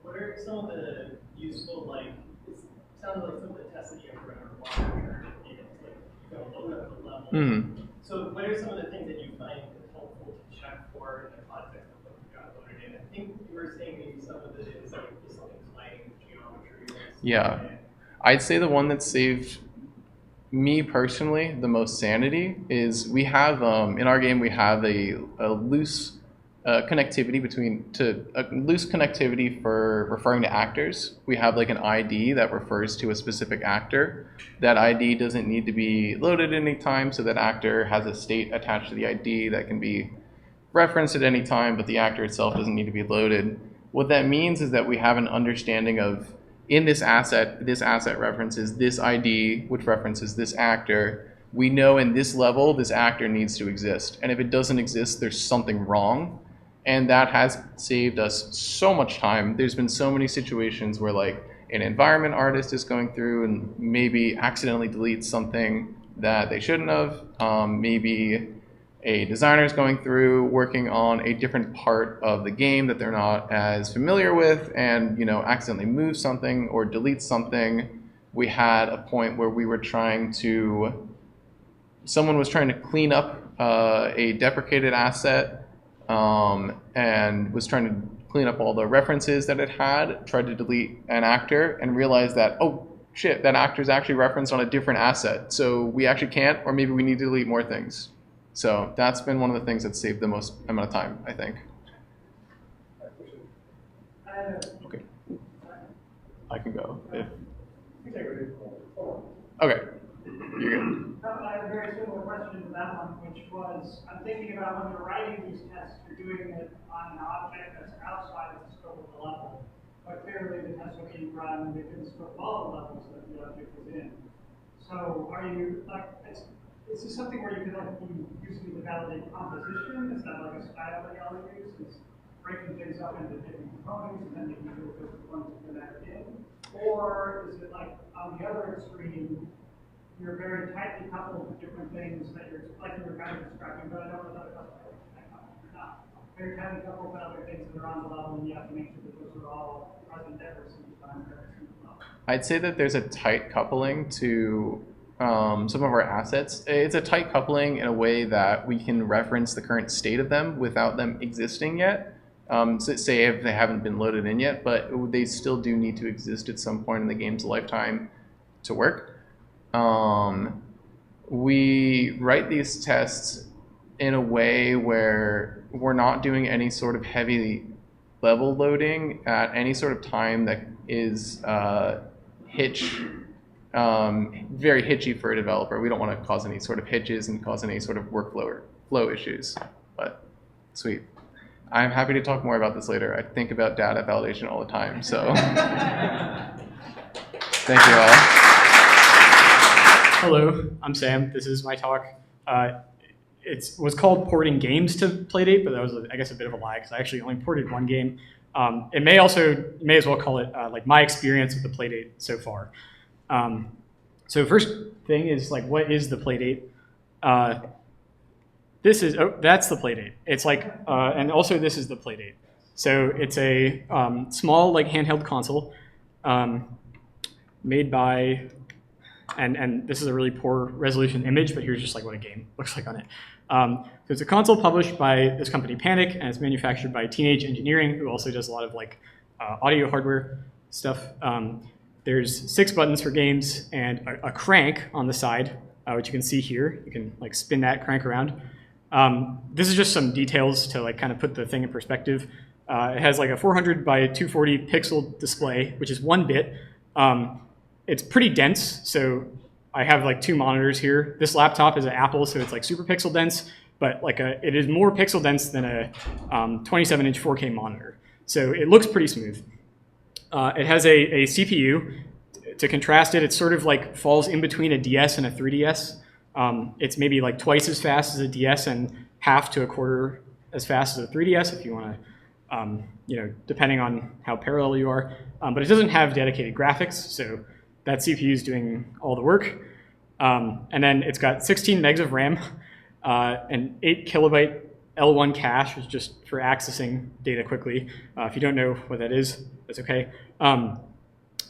What are some of the useful, like, it sounds like some of the tests that you have run are water, like, you go load up the level. Mm-hmm. So what are some of the things that you find helpful to check for in the context of what you got loaded in? I think you were saying maybe some of it is like just something lighting geometry. Yeah. I'd say the one that saved me personally the most sanity is we have, in our game, we have a loose connectivity for referring to actors. We have like an ID that refers to a specific actor. That ID doesn't need to be loaded at any time, so that actor has a state attached to the ID that can be referenced at any time, but the actor itself doesn't need to be loaded. What that means is that we have an understanding of in this asset references this ID, which references this actor. We know in this level, this actor needs to exist. And if it doesn't exist, there's something wrong. And that has saved us so much time. There's been so many situations where like an environment artist is going through and maybe accidentally deletes something that they shouldn't have. Maybe a designer is going through working on a different part of the game that they're not as familiar with and, you know, accidentally moves something or deletes something. We had a point where we were someone was trying to clean up a deprecated asset and was trying to clean up all the references that it had, tried to delete an actor and realized that, oh shit, that actor is actually referenced on a different asset. So we actually can't, or maybe we need to delete more things. So that's been one of the things that saved the most amount of time, I think. Okay. I can go. Okay. You're good. I have a very similar question to that one, which was, I'm thinking about when you're writing these tests, you're doing it on an object that's outside of the scope of the level. But clearly the tests are being run within the scope of all the levels that the object is in. So are you, like, is this something where you can like be using to validate composition? Is that like a style that y'all use? Is breaking things up into different components and then making sure that the ones that are in? Or is it like on the other extreme, you're very tightly coupled with different things that you're, like you were kind of describing, but I don't know if that's not. Very tightly coupled with other things that are on the level, and you have to make sure that those are all present every single time, every single level. I'd say that there's a tight coupling to some of our assets. It's a tight coupling in a way that we can reference the current state of them without them existing yet. So say if they haven't been loaded in yet, but they still do need to exist at some point in the game's lifetime to work. We write these tests in a way where we're not doing any sort of heavy level loading at any sort of time that is very hitchy for a developer. We don't want to cause any sort of hitches and cause any sort of workflow or flow issues, but sweet. I'm happy to talk more about this later. I think about data validation all the time, so thank you all. Hello, I'm Sam. This is my talk. It was called porting games to Playdate, but that was, I guess, a bit of a lie because I actually only ported one game. You may as well call it like my experience with the Playdate so far. So first thing is like, what is the Playdate? That's the Playdate. It's like, and also this is the Playdate. So it's a small like handheld console made by, and this is a really poor resolution image, but here's just like what a game looks like on it. So it's a console published by this company Panic, and it's manufactured by Teenage Engineering, who also does a lot of like audio hardware stuff. There's 6 buttons for games and a crank on the side, which you can see here. You can like spin that crank around. This is just some details to like kind of put the thing in perspective. It has like a 400 by 240 pixel display, which is 1 bit. It's pretty dense, so I have like 2 monitors here. This laptop is an Apple, so it's like super pixel dense, but like it is more pixel dense than a 27-inch 4K monitor. So it looks pretty smooth. It has a CPU. To contrast it, it sort of like falls in between a DS and a 3DS. It's maybe like twice as fast as a DS and half to a quarter as fast as a 3DS if you want to, depending on how parallel you are. But it doesn't have dedicated graphics, so that CPU is doing all the work. And then it's got 16 megs of RAM, and 8 kilobyte L1 cache, which is just for accessing data quickly. If you don't know what that is, that's okay.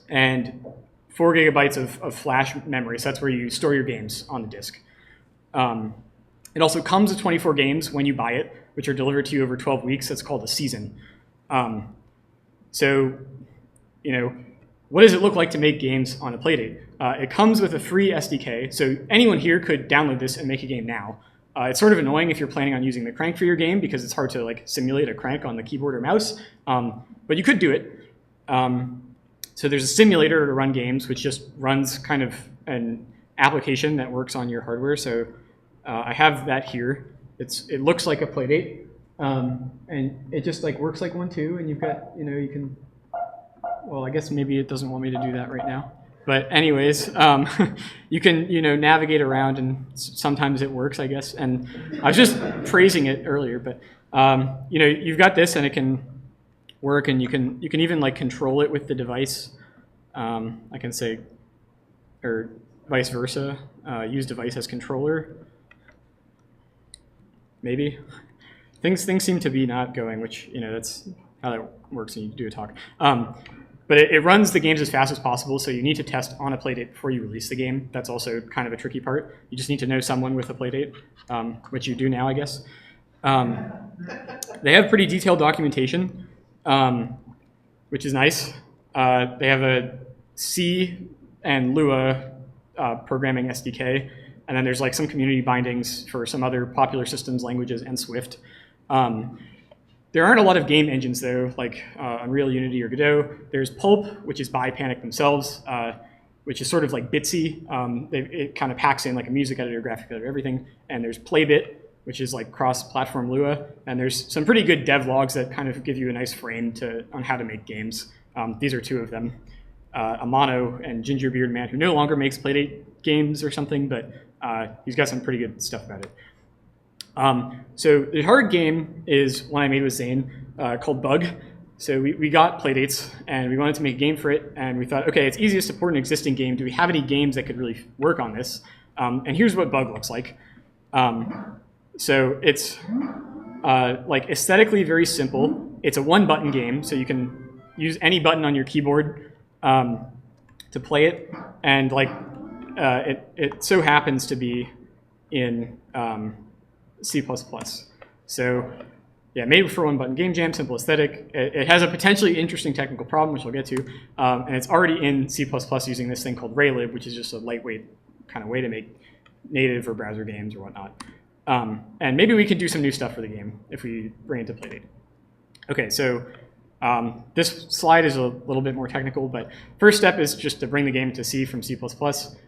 And 4 gigabytes of flash memory, so that's where you store your games on the disk. It also comes with 24 games when you buy it, which are delivered to you over 12 weeks. That's called a season. What does it look like to make games on a Playdate? It comes with a free SDK, so anyone here could download this and make a game now. It's sort of annoying if you're planning on using the crank for your game because it's hard to like simulate a crank on the keyboard or mouse, but you could do it. So there's a simulator to run games, which just runs kind of an application that works on your hardware. So I have that here. It looks like a Playdate, and it just like works like one too. And you've got, you can well, I guess maybe it doesn't want me to do that right now. But anyways, you can navigate around, and sometimes it works, I guess. And I was just praising it earlier, but you've got this, and it can work, and you can even like control it with the device. I can say, or vice versa, use device as controller. Maybe things seem to be not going, which that's how that works when you do a talk. But it runs the games as fast as possible, so you need to test on a Playdate before you release the game. That's also kind of a tricky part. You just need to know someone with a Playdate, which you do now, I guess. They have pretty detailed documentation, which is nice. They have a C and Lua programming SDK, and then there's like some community bindings for some other popular systems languages and Swift. There aren't a lot of game engines, though, like Unreal, Unity, or Godot. There's Pulp, which is by Panic themselves, which is sort of like Bitsy. It kind of packs in like a music editor, graphic editor, everything. And there's Playbit, which is like cross-platform Lua. And there's some pretty good devlogs that kind of give you a nice frame on how to make games. These are two of them. Amano and Gingerbeard Man, who no longer makes Playdate games or something, but he's got some pretty good stuff about it. So the hard game is one I made with Zane called Bug. So we got Playdates, and we wanted to make a game for it, and we thought, okay, it's easiest to port an existing game. Do we have any games that could really work on this? And here's what Bug looks like. So it's like aesthetically very simple. It's a one-button game, so you can use any button on your keyboard to play it, and like it so happens to be in C++. So yeah, made for one-button game jam, simple aesthetic. It has a potentially interesting technical problem, which we'll get to, and it's already in C++ using this thing called Raylib, which is just a lightweight kind of way to make native or browser games or whatnot. And maybe we could do some new stuff for the game if we bring it to Playdate. Okay, so this slide is a little bit more technical, but first step is just to bring the game to C from C++.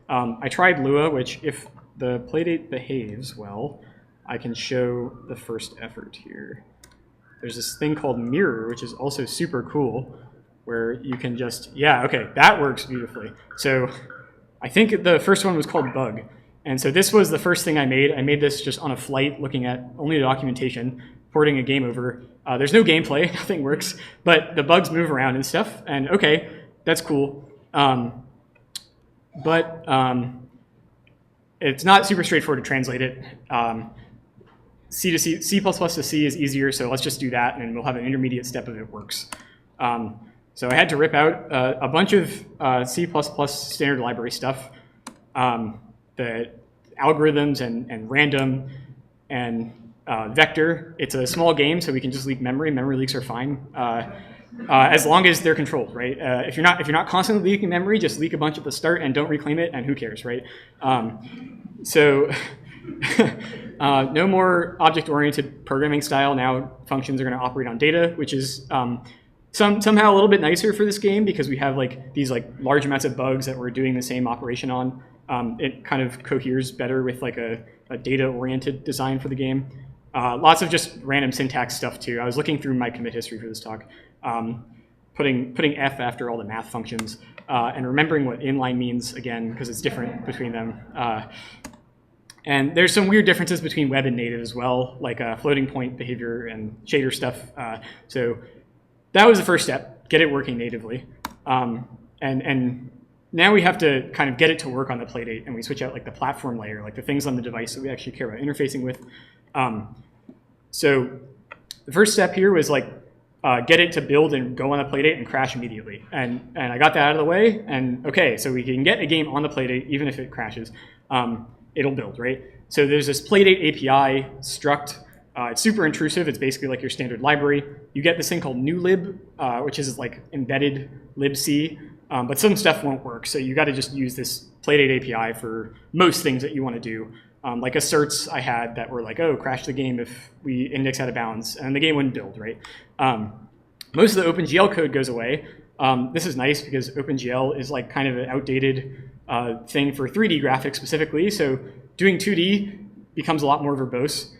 I tried Lua, which if the Playdate behaves well, I can show the first effort here. There's this thing called Mirror, which is also super cool, where you can just, yeah, okay, that works beautifully. So I think the first one was called Bug. And so this was the first thing I made. I made this just on a flight, looking at only the documentation, porting a game over. There's no gameplay, nothing works, but the bugs move around and stuff, and okay, that's cool. But it's not super straightforward to translate it. C to C, C++ to C is easier, so let's just do that, and we'll have an intermediate step if it works. So I had to rip out a bunch of C++ standard library stuff, the algorithms and random and vector. It's a small game, so we can just leak memory. Memory leaks are fine, as long as they're controlled, right? If you're not constantly leaking memory, just leak a bunch at the start and don't reclaim it, and who cares, right? So no more object-oriented programming style. Now functions are going to operate on data, which is somehow a little bit nicer for this game because we have like these like large amounts of bugs that we're doing the same operation on. It kind of coheres better with like a data-oriented design for the game. Lots of just random syntax stuff too. I was looking through my commit history for this talk, putting F after all the math functions, and remembering what inline means again because it's different between them. And there's some weird differences between web and native as well, like floating point behavior and shader stuff. So that was the first step, get it working natively. And now we have to kind of get it to work on the Playdate, and we switch out like the platform layer, like the things on the device that we actually care about interfacing with. So the first step here was like get it to build and go on a Playdate and crash immediately. And I got that out of the way, and okay, so we can get a game on the Playdate even if it crashes. It'll build, right? So there's this Playdate API struct. It's super intrusive. It's basically like your standard library. You get this thing called newlib, which is like embedded libc, but some stuff won't work. So you got to just use this Playdate API for most things that you want to do. Like asserts I had that were like, oh, crash the game if we index out of bounds, and the game wouldn't build, right? Most of the OpenGL code goes away. This is nice because OpenGL is like kind of an outdated thing for 3D graphics specifically, so doing 2D becomes a lot more verbose.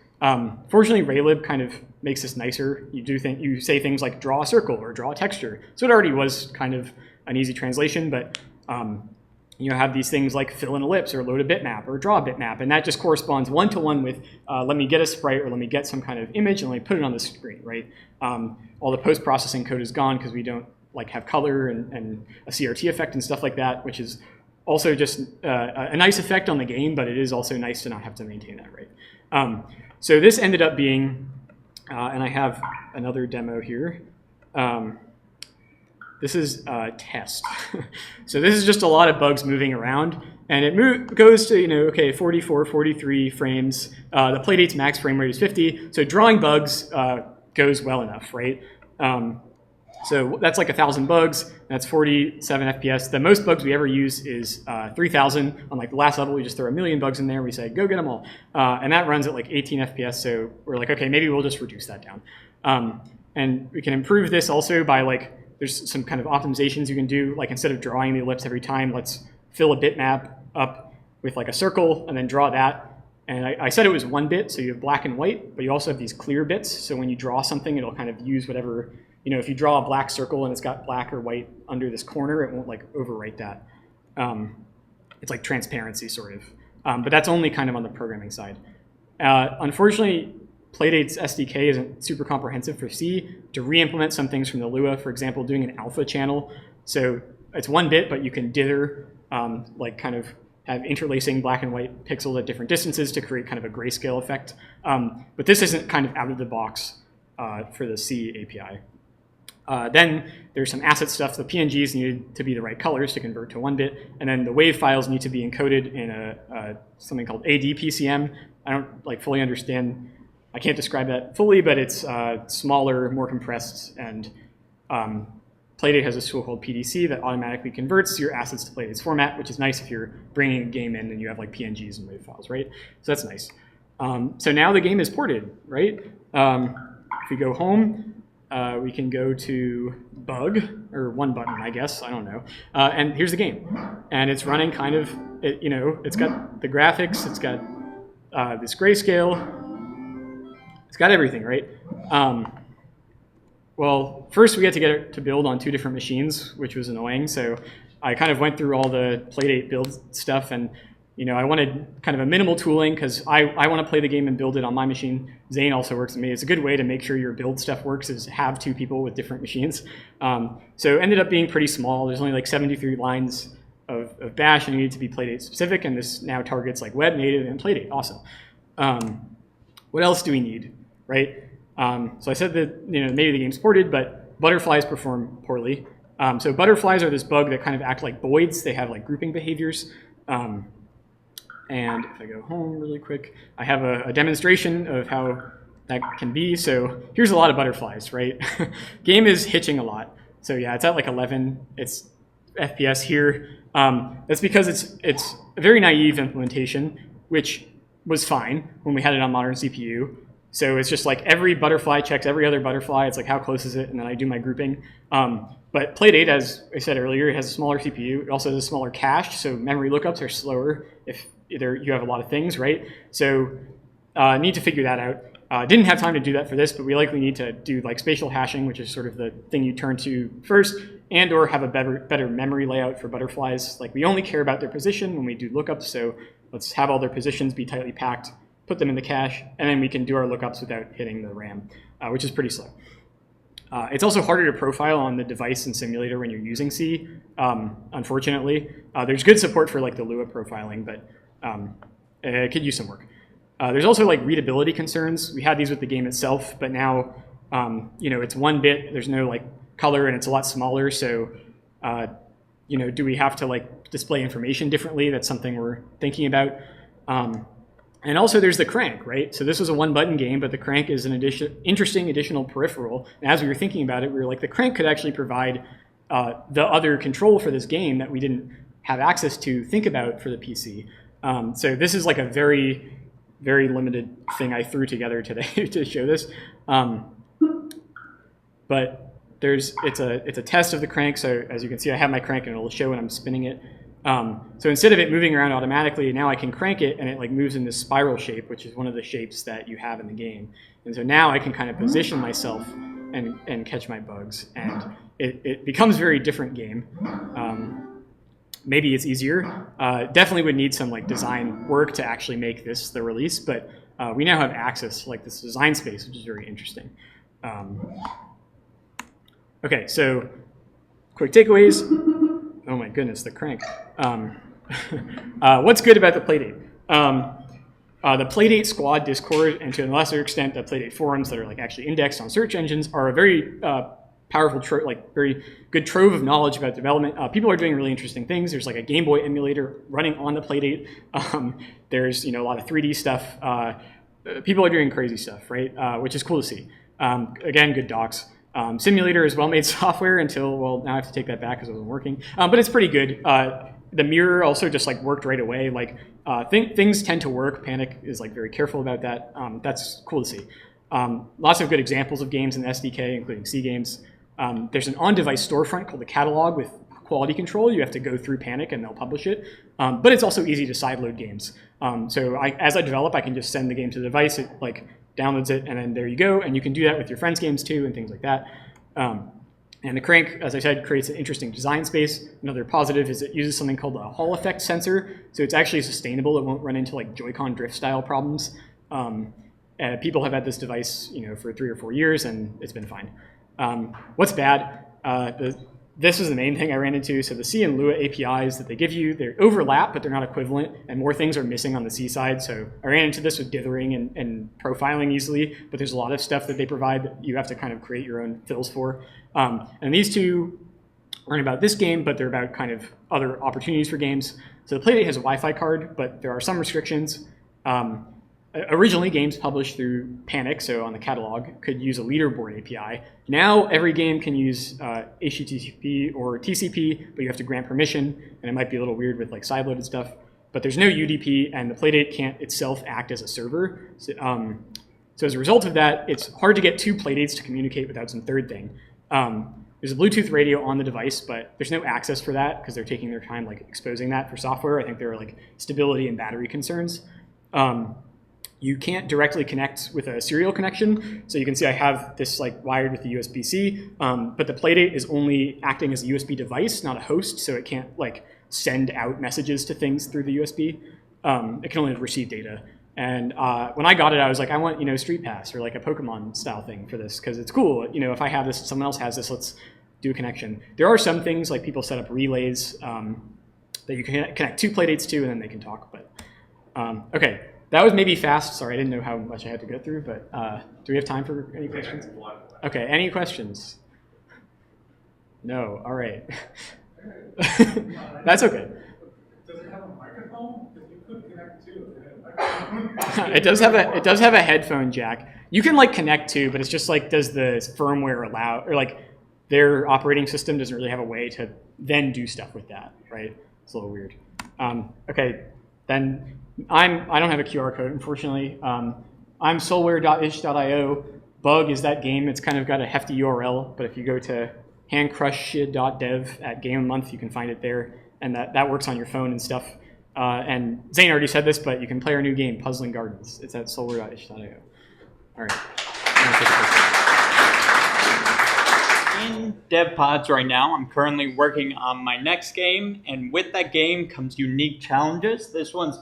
Fortunately, Raylib kind of makes this nicer. You say things like draw a circle or draw a texture. So it already was kind of an easy translation, but you have these things like fill an ellipse or load a bitmap or draw a bitmap, and that just corresponds one-to-one with let me get a sprite or let me get some kind of image and let me put it on the screen, right? All the post-processing code is gone because we don't like have color and a CRT effect and stuff like that, which is also just a nice effect on the game, but it is also nice to not have to maintain that, right? So this ended up being, and I have another demo here. This is test. So this is just a lot of bugs moving around, and it goes to, okay, 44, 43 frames. The Playdate's max frame rate is 50, so drawing bugs goes well enough, right? So that's like 1,000 bugs. That's 47 FPS. The most bugs we ever use is 3,000. On like the last level, we just throw 1,000,000 bugs in there. We say, go get them all. And that runs at like 18 FPS. So we're like, okay, maybe we'll just reduce that down. And we can improve this also by like, there's some kind of optimizations you can do. Like instead of drawing the ellipse every time, let's fill a bitmap up with like a circle and then draw that. And I said it was 1 bit, so you have black and white, but you also have these clear bits. So when you draw something, it'll kind of use whatever, if you draw a black circle and it's got black or white under this corner, it won't like overwrite that. It's like transparency sort of. But that's only kind of on the programming side. Unfortunately, Playdate's SDK isn't super comprehensive for C. To re-implement some things from the Lua, for example, doing an alpha channel. So it's 1 bit, but you can dither, like kind of have interlacing black and white pixels at different distances to create kind of a grayscale effect. But this isn't kind of out of the box for the C API. Then there's some asset stuff. The PNGs needed to be the right colors to convert to 1 bit, and then the wave files need to be encoded in something called ADPCM. I don't like fully understand. I can't describe that fully, but it's smaller, more compressed, and Playdate has a tool called PDC that automatically converts your assets to Playdate's format, which is nice if you're bringing a game in and you have like PNGs and wave files, right? So that's nice. So now the game is ported, right? If we go home, we can go to bug, or one button, I guess, I don't know. And here's the game. And it's running kind of, it's got the graphics, it's got this grayscale, it's got everything, right? Well, first we had to get it to build on 2 different machines, which was annoying. So I kind of went through all the Playdate build stuff, and I wanted kind of a minimal tooling because I want to play the game and build it on my machine. Zane also works with me. It's a good way to make sure your build stuff works is have 2 people with different machines. So it ended up being pretty small. There's only like 73 lines of Bash, and you need to be Playdate specific, and this now targets like web, native, and Playdate. Awesome. What else do we need, right? So I said that maybe the game's ported, but butterflies perform poorly. So butterflies are this bug that kind of act like voids. They have like grouping behaviors. And if I go home really quick, I have a demonstration of how that can be. So here's a lot of butterflies, right? Game is hitching a lot. So yeah, it's at like 11. It's FPS here. That's because it's a very naive implementation, which was fine when we had it on modern CPU. So it's just like every butterfly checks every other butterfly. It's like, how close is it? And then I do my grouping. But Playdate, as I said earlier, it has a smaller CPU. It also has a smaller cache, so memory lookups are slower if either you have a lot of things, right? So need to figure that out. Didn't have time to do that for this, but we likely need to do like spatial hashing, which is sort of the thing you turn to first, and or have a better memory layout for butterflies. Like we only care about their position when we do lookups, so let's have all their positions be tightly packed, put them in the cache, and then we can do our lookups without hitting the RAM, which is pretty slow. It's also harder to profile on the device and simulator when you're using C, unfortunately. There's good support for like the Lua profiling, but it could use some work. There's also like readability concerns. We had these with the game itself, but now it's 1 bit. There's no like color, and it's a lot smaller. So do we have to like display information differently? That's something we're thinking about. And also there's the crank, right? So this was a 1-button game, but the crank is an interesting additional peripheral. And as we were thinking about it, we were like, the crank could actually provide the other control for this game that we didn't have access to think about for the PC. So this is like a very, very limited thing I threw together today to show this. But it's a test of the crank. So as you can see, I have my crank and it'll show when I'm spinning it. So instead of it moving around automatically, now I can crank it and it like moves in this spiral shape, which is one of the shapes that you have in the game. And so now I can kind of position myself and catch my bugs, and it becomes a very different game. Maybe it's easier. Definitely would need some like design work to actually make this the release, but we now have access to like this design space, which is very interesting. Okay, so quick takeaways. Oh my goodness, the crank. What's good about the Playdate? The Playdate squad Discord, and to a lesser extent the Playdate forums that are like actually indexed on search engines, are a very powerful, very good trove of knowledge about development. People are doing really interesting things. There's like a Game Boy emulator running on the Playdate. There's a lot of 3D stuff. People are doing crazy stuff, right? Which is cool to see. Again, good docs. Simulator is well-made software until, well, now I have to take that back because it wasn't working. But it's pretty good. The mirror also just like worked right away. Like things tend to work. Panic is like very careful about that. That's cool to see. Lots of good examples of games in the SDK, including C games. There's an on-device storefront called the Catalog with quality control. You have to go through Panic and they'll publish it. But it's also easy to sideload games. So as I develop, I can just send the game to the device. It like downloads it, and then there you go. And you can do that with your friends' games too, and things like that. And the crank, as I said, creates an interesting design space. Another positive is it uses something called a Hall effect sensor. So it's actually sustainable. It won't run into like Joy-Con drift style problems. People have had this device, for 3 or 4 years, and it's been fine. What's bad? This is the main thing I ran into. So the C and Lua APIs that they give you, they overlap, but they're not equivalent, and more things are missing on the C side. So I ran into this with dithering and profiling easily, but there's a lot of stuff that they provide that you have to kind of create your own fills for. And these two aren't about this game, but they're about kind of other opportunities for games. So the Playdate has a Wi-Fi card, but there are some restrictions. Originally, games published through Panic, so on the catalog, could use a leaderboard API. Now, every game can use HTTP or TCP, but you have to grant permission, and it might be a little weird with like sideloaded stuff. But there's no UDP, and the Playdate can't itself act as a server. So as a result of that, it's hard to get two Playdates to communicate without some third thing. There's a Bluetooth radio on the device, but there's no access for that because they're taking their time like exposing that for software. I think there are like stability and battery concerns. You can't directly connect with a serial connection. So you can see I have this like wired with the USB-C, but the Playdate is only acting as a USB device, not a host, so it can't like send out messages to things through the USB. It can only receive data. And when I got it, I was like, I want Street Pass or like a Pokemon style thing for this because it's cool. If I have this, someone else has this, let's do a connection. There are some things like people set up relays that you can connect two Playdates to, and then they can talk. But okay. That was maybe fast. Sorry, I didn't know how much I had to go through, but do we have time for any questions? Okay, any questions? No, all right. That's okay. Does it have a microphone? Because you could connect to it. It does have a headphone jack. You can like connect to, but it's just like, does the firmware allow, or like their operating system doesn't really have a way to then do stuff with that, right? It's a little weird. Okay, then. I don't have a QR code, unfortunately. I'm solware.ish.io. Bug is that game. It's kind of got a hefty URL, but if you go to handcrushshit.dev at Game of the Month, you can find it there, and that works on your phone and stuff. And Zane already said this, but you can play our new game, Puzzling Gardens. It's at solware.ish.io. All right. In dev pods right now. I'm currently working on my next game, and with that game comes unique challenges. This one's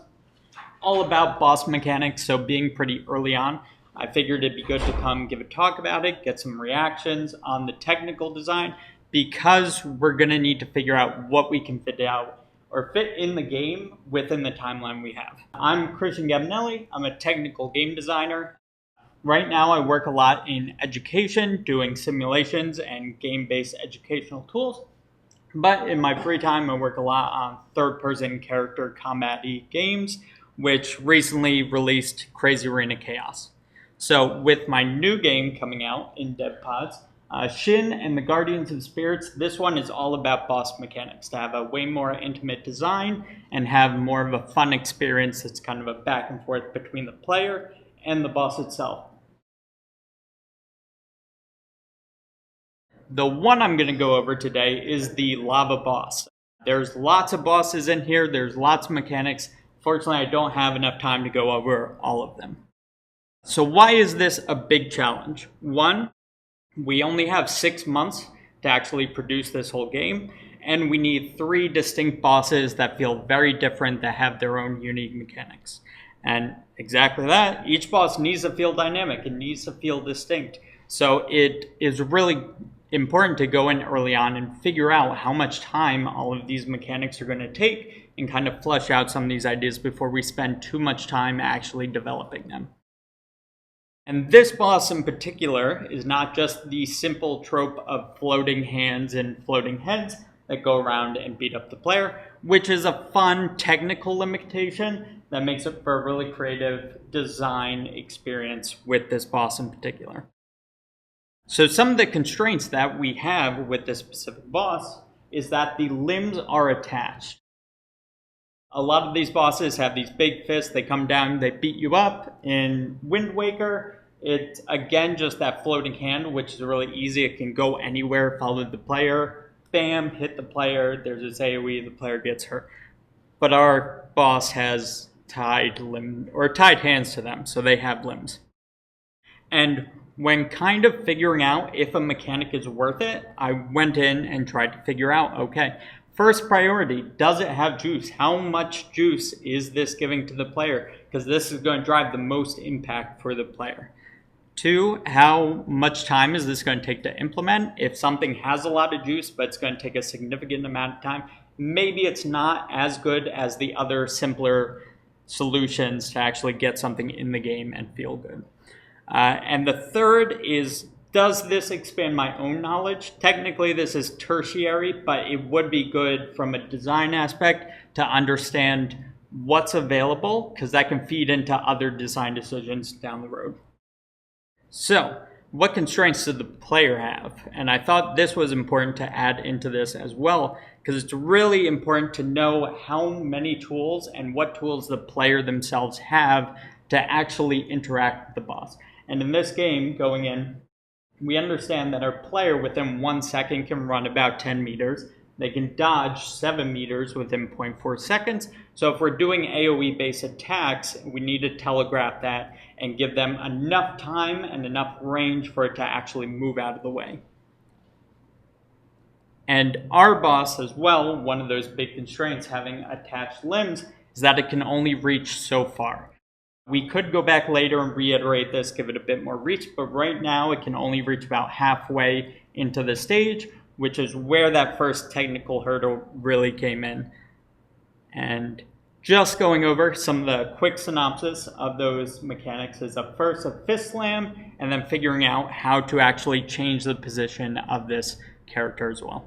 all about boss mechanics, so being pretty early on, I figured it'd be good to come give a talk about it, get some reactions on the technical design, because we're going to need to figure out what we can fit out or fit in the game within the timeline we have. I'm Gabbianelli. I'm a technical game designer. Right now I work a lot in education, doing simulations and game-based educational tools. But in my free time I work a lot on third-person character combat-y games, which recently released Crazy Arena Chaos. So with my new game coming out in dev pods, Shin and the Guardians of Spirits, this one is all about boss mechanics, to have a way more intimate design and have more of a fun experience that's kind of a back and forth between the player and the boss itself. The one I'm going to go over today is the lava boss. There's lots of bosses in here, there's lots of mechanics. Fortunately, I don't have enough time to go over all of them. So why is this a big challenge? One, we only have 6 months to actually produce this whole game, and we need 3 distinct bosses that feel very different, that have their own unique mechanics. And exactly that, each boss needs to feel dynamic, it needs to feel distinct. So it is really important to go in early on and figure out how much time all of these mechanics are going to take and kind of flesh out some of these ideas before we spend too much time actually developing them. And this boss in particular is not just the simple trope of floating hands and floating heads that go around and beat up the player, which is a fun technical limitation that makes it for a really creative design experience with this boss in particular. So some of the constraints that we have with this specific boss is that the limbs are attached. A lot of these bosses have these big fists, they come down, they beat you up. In Wind Waker, it's again just that floating hand, which is really easy. It can go anywhere, follow the player, bam, hit the player, there's this AoE, the player gets hurt. But our boss has tied hands to them, so they have limbs. And when kind of figuring out if a mechanic is worth it, I went in and tried to figure out, okay, first priority, does it have juice? How much juice is this giving to the player? Because this is going to drive the most impact for the player. 2, how much time is this going to take to implement? If something has a lot of juice, but it's going to take a significant amount of time, maybe it's not as good as the other simpler solutions to actually get something in the game and feel good. And the third is, does this expand my own knowledge? Technically, this is tertiary, but it would be good from a design aspect to understand what's available, because that can feed into other design decisions down the road. So, what constraints did the player have? And I thought this was important to add into this as well, because it's really important to know how many tools and what tools the player themselves have to actually interact with the boss. And in this game, going in, we understand that our player within 1 second can run about 10 meters. They can dodge 7 meters within 0.4 seconds. So if we're doing AoE-based attacks, we need to telegraph that and give them enough time and enough range for it to actually move out of the way. And our boss as well, one of those big constraints having attached limbs, is that it can only reach so far. We could go back later and reiterate this, give it a bit more reach, but right now it can only reach about halfway into the stage, which is where that first technical hurdle really came in. And just going over some of the quick synopsis of those mechanics is first a fist slam, and then figuring out how to actually change the position of this character as well.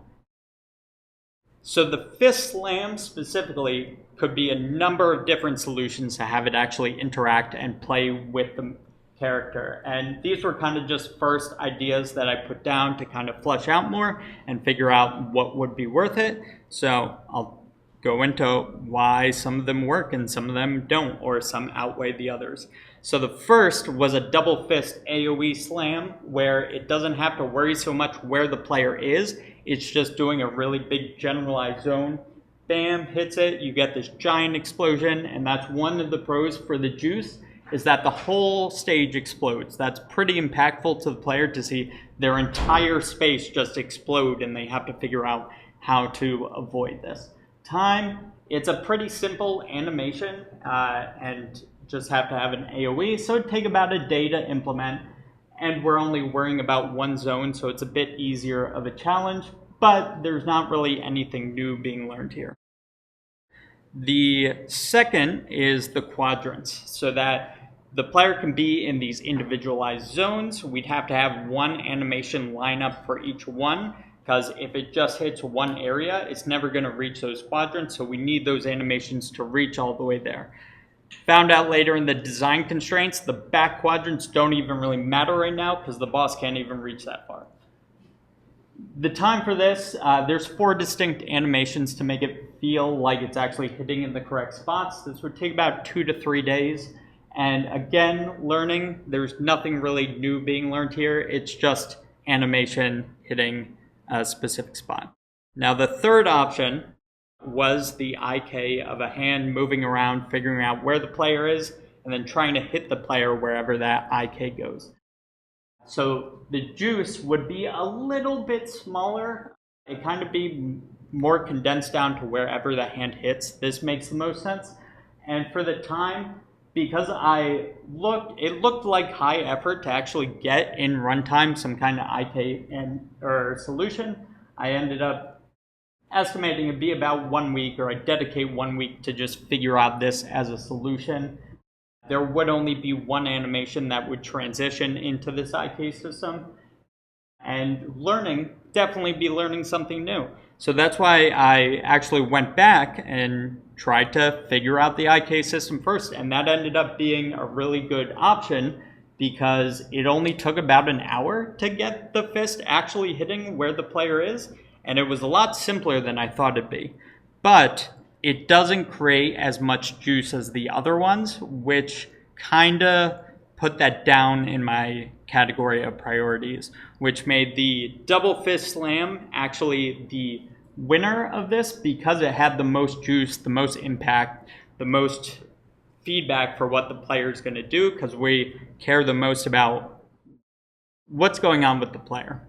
So the fist slam specifically could be a number of different solutions to have it actually interact and play with the character. And these were kind of just first ideas that I put down to kind of flesh out more and figure out what would be worth it. So I'll go into why some of them work and some of them don't, or some outweigh the others. So the first was a double fist AoE slam, where it doesn't have to worry so much where the player is. It's just doing a really big generalized zone. Bam, hits it, you get this giant explosion, and that's one of the pros for the juice, is that the whole stage explodes. That's pretty impactful to the player to see their entire space just explode, and they have to figure out how to avoid this. Time, it's a pretty simple animation, and just have to have an AoE, so it'd take about a day to implement, and we're only worrying about one zone, so it's a bit easier of a challenge, but there's not really anything new being learned here. The second is the quadrants, so that the player can be in these individualized zones. We'd have to have one animation lineup for each one, because if it just hits one area, it's never going to reach those quadrants, so we need those animations to reach all the way there. Found out later in the design constraints, the back quadrants don't even really matter right now, because the boss can't even reach that far. The time for this, there's 4 distinct animations to make it feel like it's actually hitting in the correct spots. This would take about 2 to 3 days. And again, learning, there's nothing really new being learned here. It's just animation hitting a specific spot. Now the third option was the IK of a hand moving around, figuring out where the player is, and then trying to hit the player wherever that IK goes. So the juice would be a little bit smaller. It kind of be more condensed down to wherever the hand hits. This makes the most sense. And for the time, because it looked like high effort to actually get in runtime some kind of IK or solution. I ended up estimating it'd be about 1 week, or I'd dedicate 1 week to just figure out this as a solution. There would only be one animation that would transition into this IK system. And definitely be learning something new. So that's why I actually went back and tried to figure out the IK system first. And that ended up being a really good option because it only took about an hour to get the fist actually hitting where the player is. And it was a lot simpler than I thought it'd be. But it doesn't create as much juice as the other ones, which kind of put that down in my category of priorities, which made the double fist slam actually the winner of this because it had the most juice, the most impact, the most feedback for what the player is going to do, because we care the most about what's going on with the player.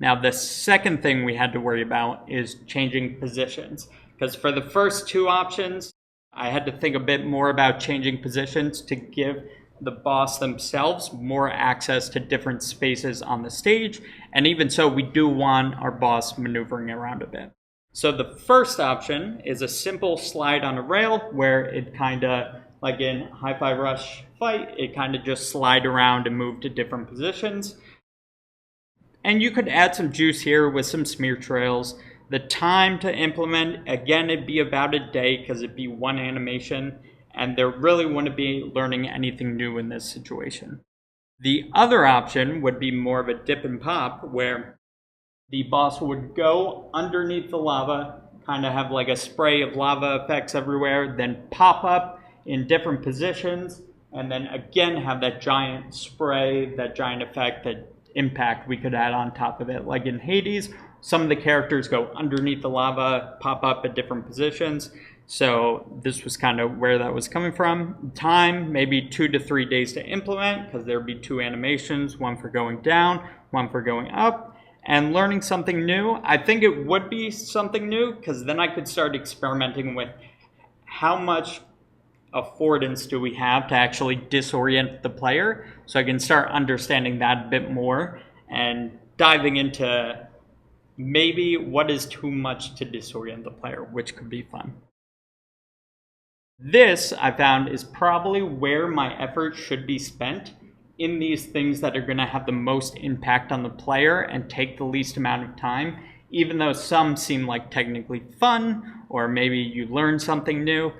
Now, the second thing we had to worry about is changing positions, because for the first two options, I had to think a bit more about changing positions to give the boss themselves more access to different spaces on the stage, and even so, we do want our boss maneuvering around a bit. So the first option is a simple slide on a rail where it kind of, like in Hi-Fi Rush Fight, it kind of just slide around and move to different positions. And you could add some juice here with some smear trails. The time to implement, again, it'd be about a day because it'd be one animation, and there really wouldn't be learning anything new in this situation. The other option would be more of a dip and pop, where the boss would go underneath the lava, kind of have like a spray of lava effects everywhere, then pop up in different positions, and then again have that giant spray, that giant effect, that impact we could add on top of it. Like in Hades, some of the characters go underneath the lava, pop up at different positions. So this was kind of where that was coming from. Time, maybe 2 to 3 days to implement, because there'd be 2 animations, one for going down, one for going up. And learning something new, I think it would be something new, because then I could start experimenting with how much affordance do we have to actually disorient the player, so I can start understanding that a bit more and diving into maybe what is too much to disorient the player, which could be fun. This, I found, is probably where my effort should be spent in these things that are going to have the most impact on the player and take the least amount of time, even though some seem like technically fun, or maybe you learn something new.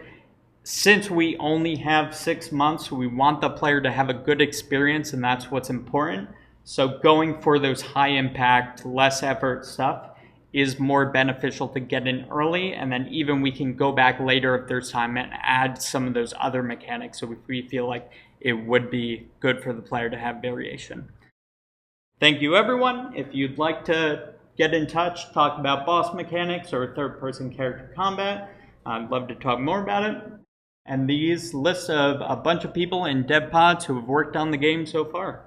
Since we only have 6 months, we want the player to have a good experience, and that's what's important. So going for those high impact, less effort stuff is more beneficial to get in early, and then even we can go back later if there's time and add some of those other mechanics so if we feel like it would be good for the player to have variation. Thank you, everyone. If you'd like to get in touch, talk about boss mechanics or third-person character combat, I'd love to talk more about it. And these lists of a bunch of people in dev pods who have worked on the game so far.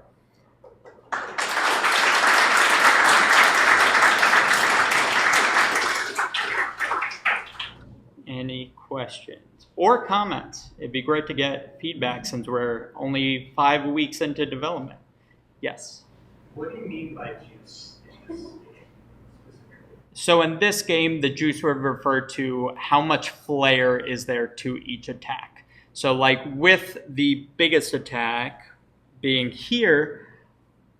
Any questions or comments? It'd be great to get feedback since we're only 5 weeks into development. Yes? What do you mean by juice in this game specifically? So in this game, the juice would refer to how much flair is there to each attack. So like with the biggest attack being here,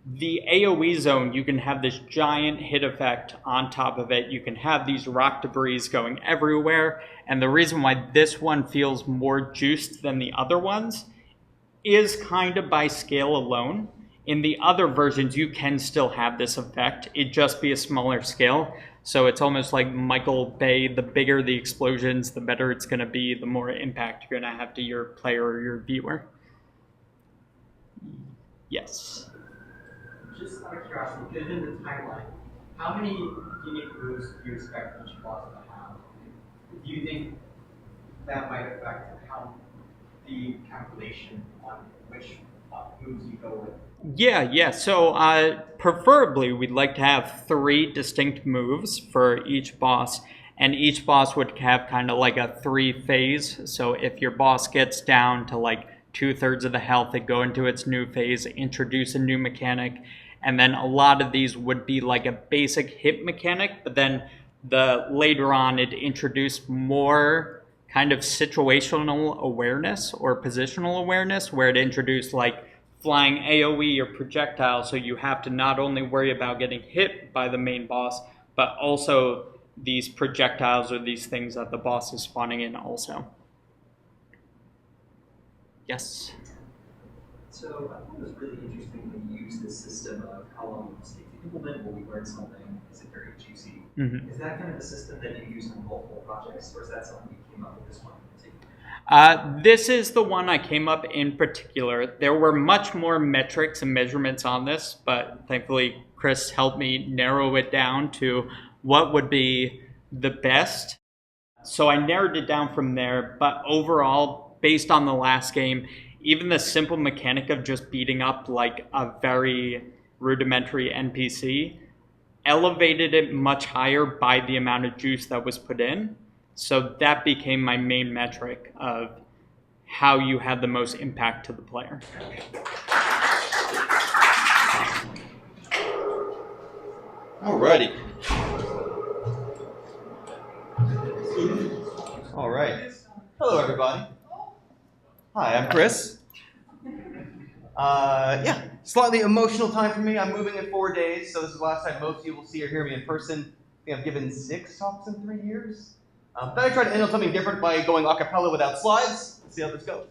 the AoE zone, you can have this giant hit effect on top of it. You can have these rock debris going everywhere. And the reason why this one feels more juiced than the other ones is kind of by scale alone. In the other versions, you can still have this effect. It'd just be a smaller scale. So it's almost like Michael Bay, the bigger the explosions, the better it's going to be, the more impact you're going to have to your player or your viewer. Yes? Just out of curiosity, given the timeline, how many unique moves do you expect each boss to have? do you think that might affect how the calculation on which moves you go with? Yeah. So preferably, we'd like to have 3 distinct moves for each boss, and each boss would have kind of like a 3-phase. So if your boss gets down to like 2/3 of the health, it go into its new phase, introduce a new mechanic, and then a lot of these would be like a basic hit mechanic, but then later on it introduced more kind of situational awareness or positional awareness, where it introduced like flying AoE or projectile, so you have to not only worry about getting hit by the main boss, but also these projectiles or these things that the boss is spawning in also. Yes? So I thought it was really interesting when you use this system of how long it takes to implement, when we learn something, is it very juicy? Mm-hmm. Is that kind of a system that you use on multiple projects, or is that something you came up with this one in particular? This is the one I came up in particular. There were much more metrics and measurements on this, but thankfully Chris helped me narrow it down to what would be the best. So I narrowed it down from there, but overall, based on the last game, even the simple mechanic of just beating up like a very rudimentary NPC elevated it much higher by the amount of juice that was put in. So that became my main metric of how you had the most impact to the player. Alrighty. All right. Hello, everybody. Hi, I'm Chris. Yeah, slightly emotional time for me. I'm moving in 4 days, so this is the last time most of you will see or hear me in person. I think I've given 6 talks in 3 years. Then I tried to end on something different by going a cappella without slides. Let's see how this goes.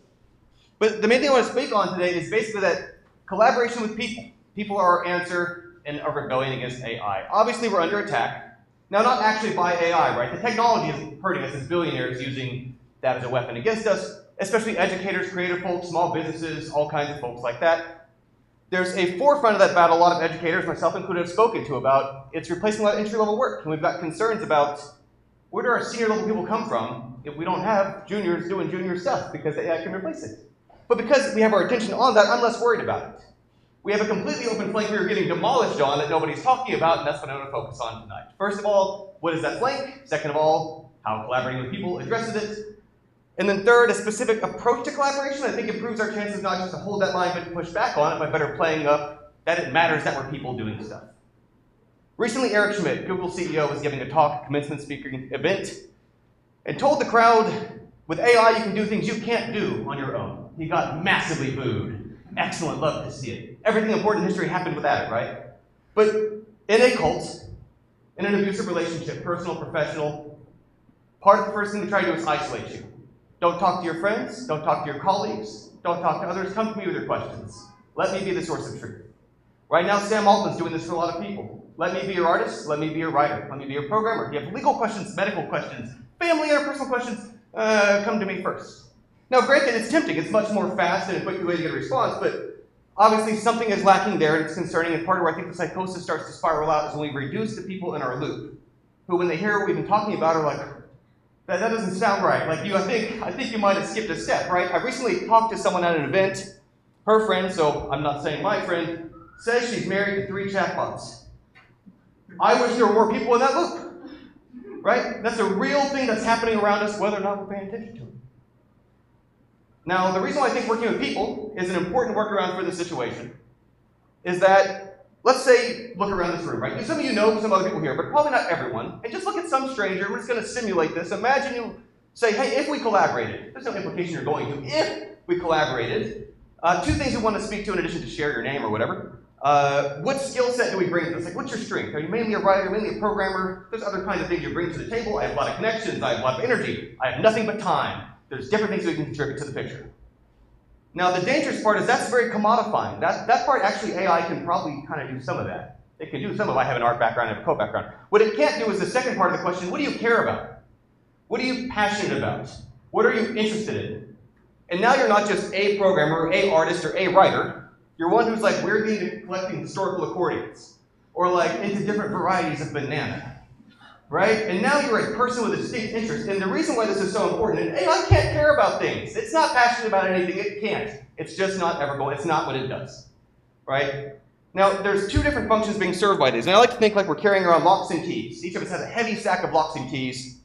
But the main thing I want to speak on today is basically that collaboration with people. People are our answer in a rebellion against AI. Obviously, we're under attack. Now, not actually by AI, right? The technology is hurting us as billionaires using that as a weapon against us, especially educators, creative folks, small businesses, all kinds of folks like that. There's a forefront of that battle a lot of educators, myself included, have spoken to about it's replacing a lot of entry-level work. And we've got concerns about where do our senior-level people come from if we don't have juniors doing junior stuff because AI can replace it. But because we have our attention on that, I'm less worried about it. We have a completely open flank we are getting demolished on that nobody's talking about, and that's what I'm going to focus on tonight. First of all, what is that flank? Second of all, how collaborating with people addresses it. And then third, a specific approach to collaboration I think improves our chances not just to hold that line, but to push back on it by better playing up that it matters that we're people doing stuff. Recently, Eric Schmidt, Google CEO, was giving a talk, commencement speaking event, and told the crowd, with AI, you can do things you can't do on your own. He got massively booed. Excellent, love to see it. Everything important in history happened without it, right? But in a cult, in an abusive relationship, personal, professional, part of the first thing they try to do is isolate you. Don't talk to your friends, don't talk to your colleagues, don't talk to others, come to me with your questions. Let me be the source of truth. Right now, Sam Altman's doing this for a lot of people. Let me be your artist, let me be your writer, let me be your programmer. If you have legal questions, medical questions, family or personal questions, come to me first. Now, granted, it's tempting. It's much more fast and a quick way to get a response, but obviously something is lacking there and it's concerning, and part of where I think the psychosis starts to spiral out is when we reduce the people in our loop, who when they hear what we've been talking about are like, that doesn't sound right. Like you, I think you might have skipped a step, right? I recently talked to someone at an event. Her friend, so I'm not saying my friend, says she's married to 3 chatbots. I wish there were more people in that loop, right? That's a real thing that's happening around us, whether or not we're paying attention to it. Now, the reason why I think working with people is an important workaround for this situation is that, let's say, look around this room, right? Some of you know some other people here, but probably not everyone. And just look at some stranger. We're just going to simulate this. Imagine you say, hey, if we collaborated, there's no implication you're going to, if we collaborated, 2 things we want to speak to in addition to share your name or whatever. What skill set do we bring to this? Like, what's your strength? Are you mainly a writer, mainly a programmer? There's other kinds of things you bring to the table. I have a lot of connections. I have a lot of energy. I have nothing but time. There's different things we can contribute to the picture. Now, the dangerous part is that's very commodifying. That part, actually, AI can probably kind of do some of that. It can do some of it. I have an art background, I have a code background. What it can't do is the second part of the question, what do you care about? What are you passionate about? What are you interested in? And now you're not just a programmer, a artist, or a writer. You're one who's like weirdly into collecting historical accordions, or like into different varieties of banana. right? And now you're a person with a distinct interest. And the reason why this is so important, and AI can't care about things. It's not passionate about anything. It can't. It's just not ever going. It's not what it does, right? Now, there's two different functions being served by these. And I like to think like we're carrying around locks and keys. Each of us has a heavy stack of locks and keys.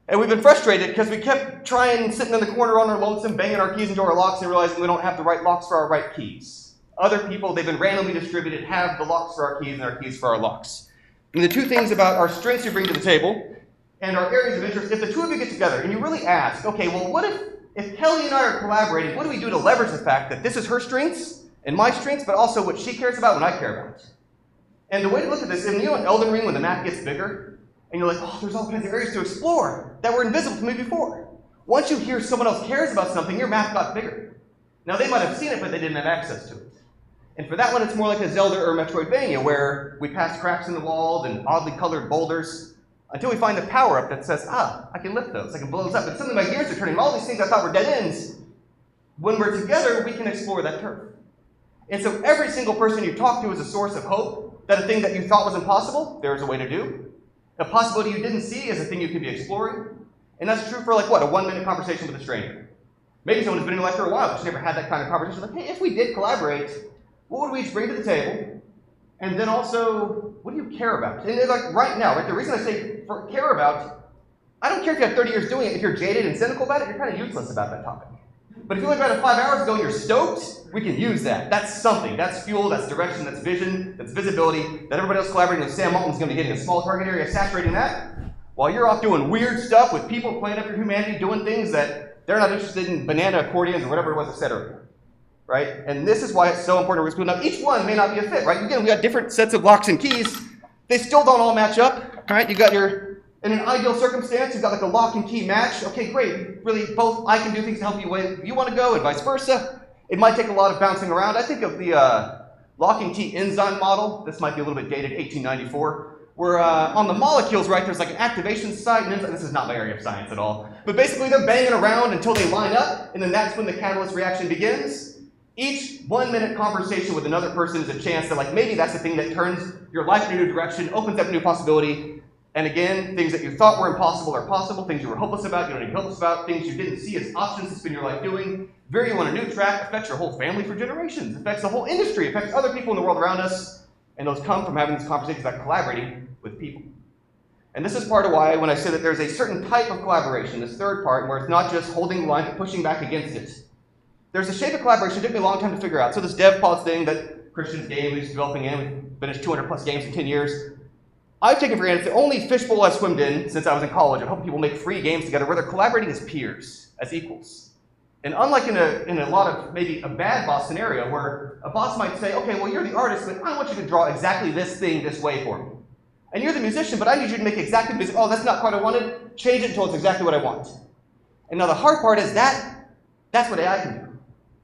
And we've been frustrated because we kept trying, sitting in the corner on our lonesome, banging our keys into our locks and realizing we don't have the right locks for our right keys. Other people, they've been randomly distributed, have the locks for our keys and our keys for our locks. And the two things about our strengths you bring to the table and our areas of interest, if the two of you get together and you really ask, okay, well, what if Kelly and I are collaborating, what do we do to leverage the fact that this is her strengths and my strengths, but also what she cares about and I care about? And the way to look at this, and you know in Elden Ring when the map gets bigger, and you're like, oh, there's all kinds of areas to explore that were invisible to me before. Once you hear someone else cares about something, your map got bigger. Now they might have seen it, but they didn't have access to it. And for that one, it's more like a Zelda or a Metroidvania, where we pass cracks in the walls and oddly colored boulders until we find the power-up that says, I can lift those, I can blow those up. But suddenly my gears are turning. All these things I thought were dead ends, when we're together, we can explore that turf. And so every single person you talk to is a source of hope that a thing that you thought was impossible, there's a way to do. A possibility you didn't see is a thing you could be exploring. And that's true for like what, a 1-minute conversation with a stranger. Maybe someone who's been in your life for a while, but you never had that kind of conversation. Like, hey, if we did collaborate, what would we each bring to the table? And then also, what do you care about? And like right now, right, the reason I say care about, I don't care if you have 30 years doing it. If you're jaded and cynical about it, you're kind of useless about that topic. But if you learned about it 5 hours ago and you're stoked, we can use that. That's something. That's fuel, that's direction, that's vision, that's visibility, that everybody else collaborating with Sam Altman's going to be getting a small target area, saturating that, while you're off doing weird stuff with people playing up your humanity, doing things that they're not interested in, banana accordions or whatever it was, etc. Right? And this is why it's so important to now, each one may not be a fit, right? Again, we got different sets of locks and keys. They still don't all match up, right? You got in an ideal circumstance, you've got like a lock and key match. Okay, great. Really, both I can do things to help you where you want to go and vice versa. It might take a lot of bouncing around. I think of the lock and key enzyme model. This might be a little bit dated, 1894. Where on the molecules, right, there's like an activation site, and this is not my area of science at all. But basically, they're banging around until they line up, and then that's when the catalyst reaction begins. Each 1-minute conversation with another person is a chance that, like, maybe that's the thing that turns your life in a new direction, opens up a new possibility. And again, things that you thought were impossible are possible, things you were hopeless about, you don't need to be hopeless about, things you didn't see as options to spend your life doing. Veer you on a new track, affects your whole family for generations, affects the whole industry, affects other people in the world around us. And those come from having these conversations about collaborating with people. And this is part of why when I say that there's a certain type of collaboration, this third part, where it's not just holding the line but pushing back against it. There's a shape of collaboration. It took me a long time to figure out. So this DevPods thing that Christian's game he's developing in, we've finished 200 plus games in 10 years. I've taken for granted it's the only fishbowl I've swimmed in since I was in college. I hope people make free games together where they're collaborating as peers, as equals. And unlike in a lot of maybe a bad boss scenario where a boss might say, okay, well, you're the artist, but I want you to draw exactly this thing this way for me. And you're the musician, but I need you to make exactly the music. Oh, that's not quite what I wanted. Change it until it's exactly what I want. And now the hard part is that's what AI can do.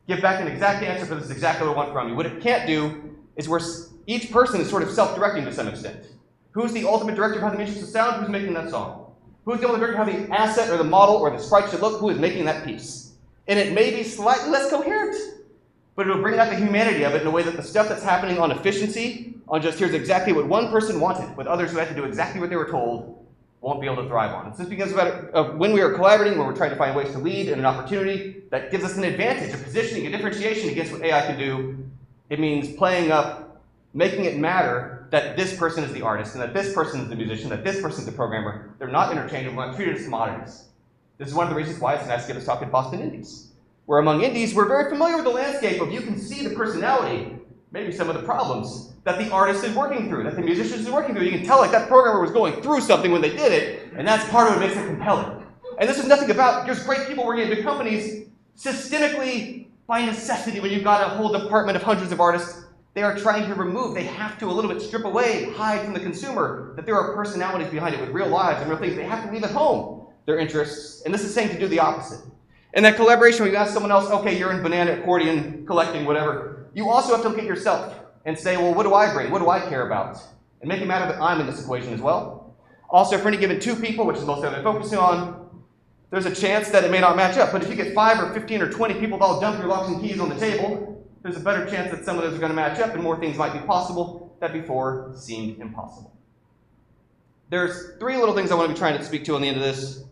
Give back an exact answer for this is exactly what I want from you. What it can't do is where each person is sort of self-directing to some extent. Who's the ultimate director of how the music should sound? Who's making that song? Who's the ultimate director of how the asset or the model or the sprite should look? Who is making that piece? And it may be slightly less coherent, but it'll bring out the humanity of it in a way that the stuff that's happening on efficiency, on just here's exactly what one person wanted, with others who had to do exactly what they were told, won't be able to thrive on. It's just because of when we are collaborating, when we're trying to find ways to lead and an opportunity that gives us an advantage, a positioning, a differentiation against what AI can do. It means playing up, making it matter that this person is the artist and that this person is the musician, that this person is the programmer. They're not interchangeable, not treated as commodities. This is one of the reasons why it's nice to get us talk at Boston Indies. Where among indies, we're very familiar with the landscape of you can see the personality, maybe some of the problems that the artist is working through, that the musician is working through. You can tell like that programmer was going through something when they did it, and that's part of what makes it compelling. And this is nothing about just great people working at big companies. Systemically, by necessity, when you've got a whole department of hundreds of artists, they are trying to remove, they have to a little bit strip away, hide from the consumer, that there are personalities behind it with real lives and real things. They have to leave at home their interests, and this is saying to do the opposite. And that collaboration, when you ask someone else, okay, you're in banana accordion collecting, whatever, you also have to look at yourself and say, well, what do I bring? What do I care about? And make it matter that I'm in this equation as well. Also, for any given 2 people, which is most of what I'm focusing on, there's a chance that it may not match up. But if you get 5 or 15 or 20 people that all dump your locks and keys on the table, there's a better chance that some of those are going to match up and more things might be possible that before seemed impossible. there's 3 little things I want to be trying to speak to on the end of this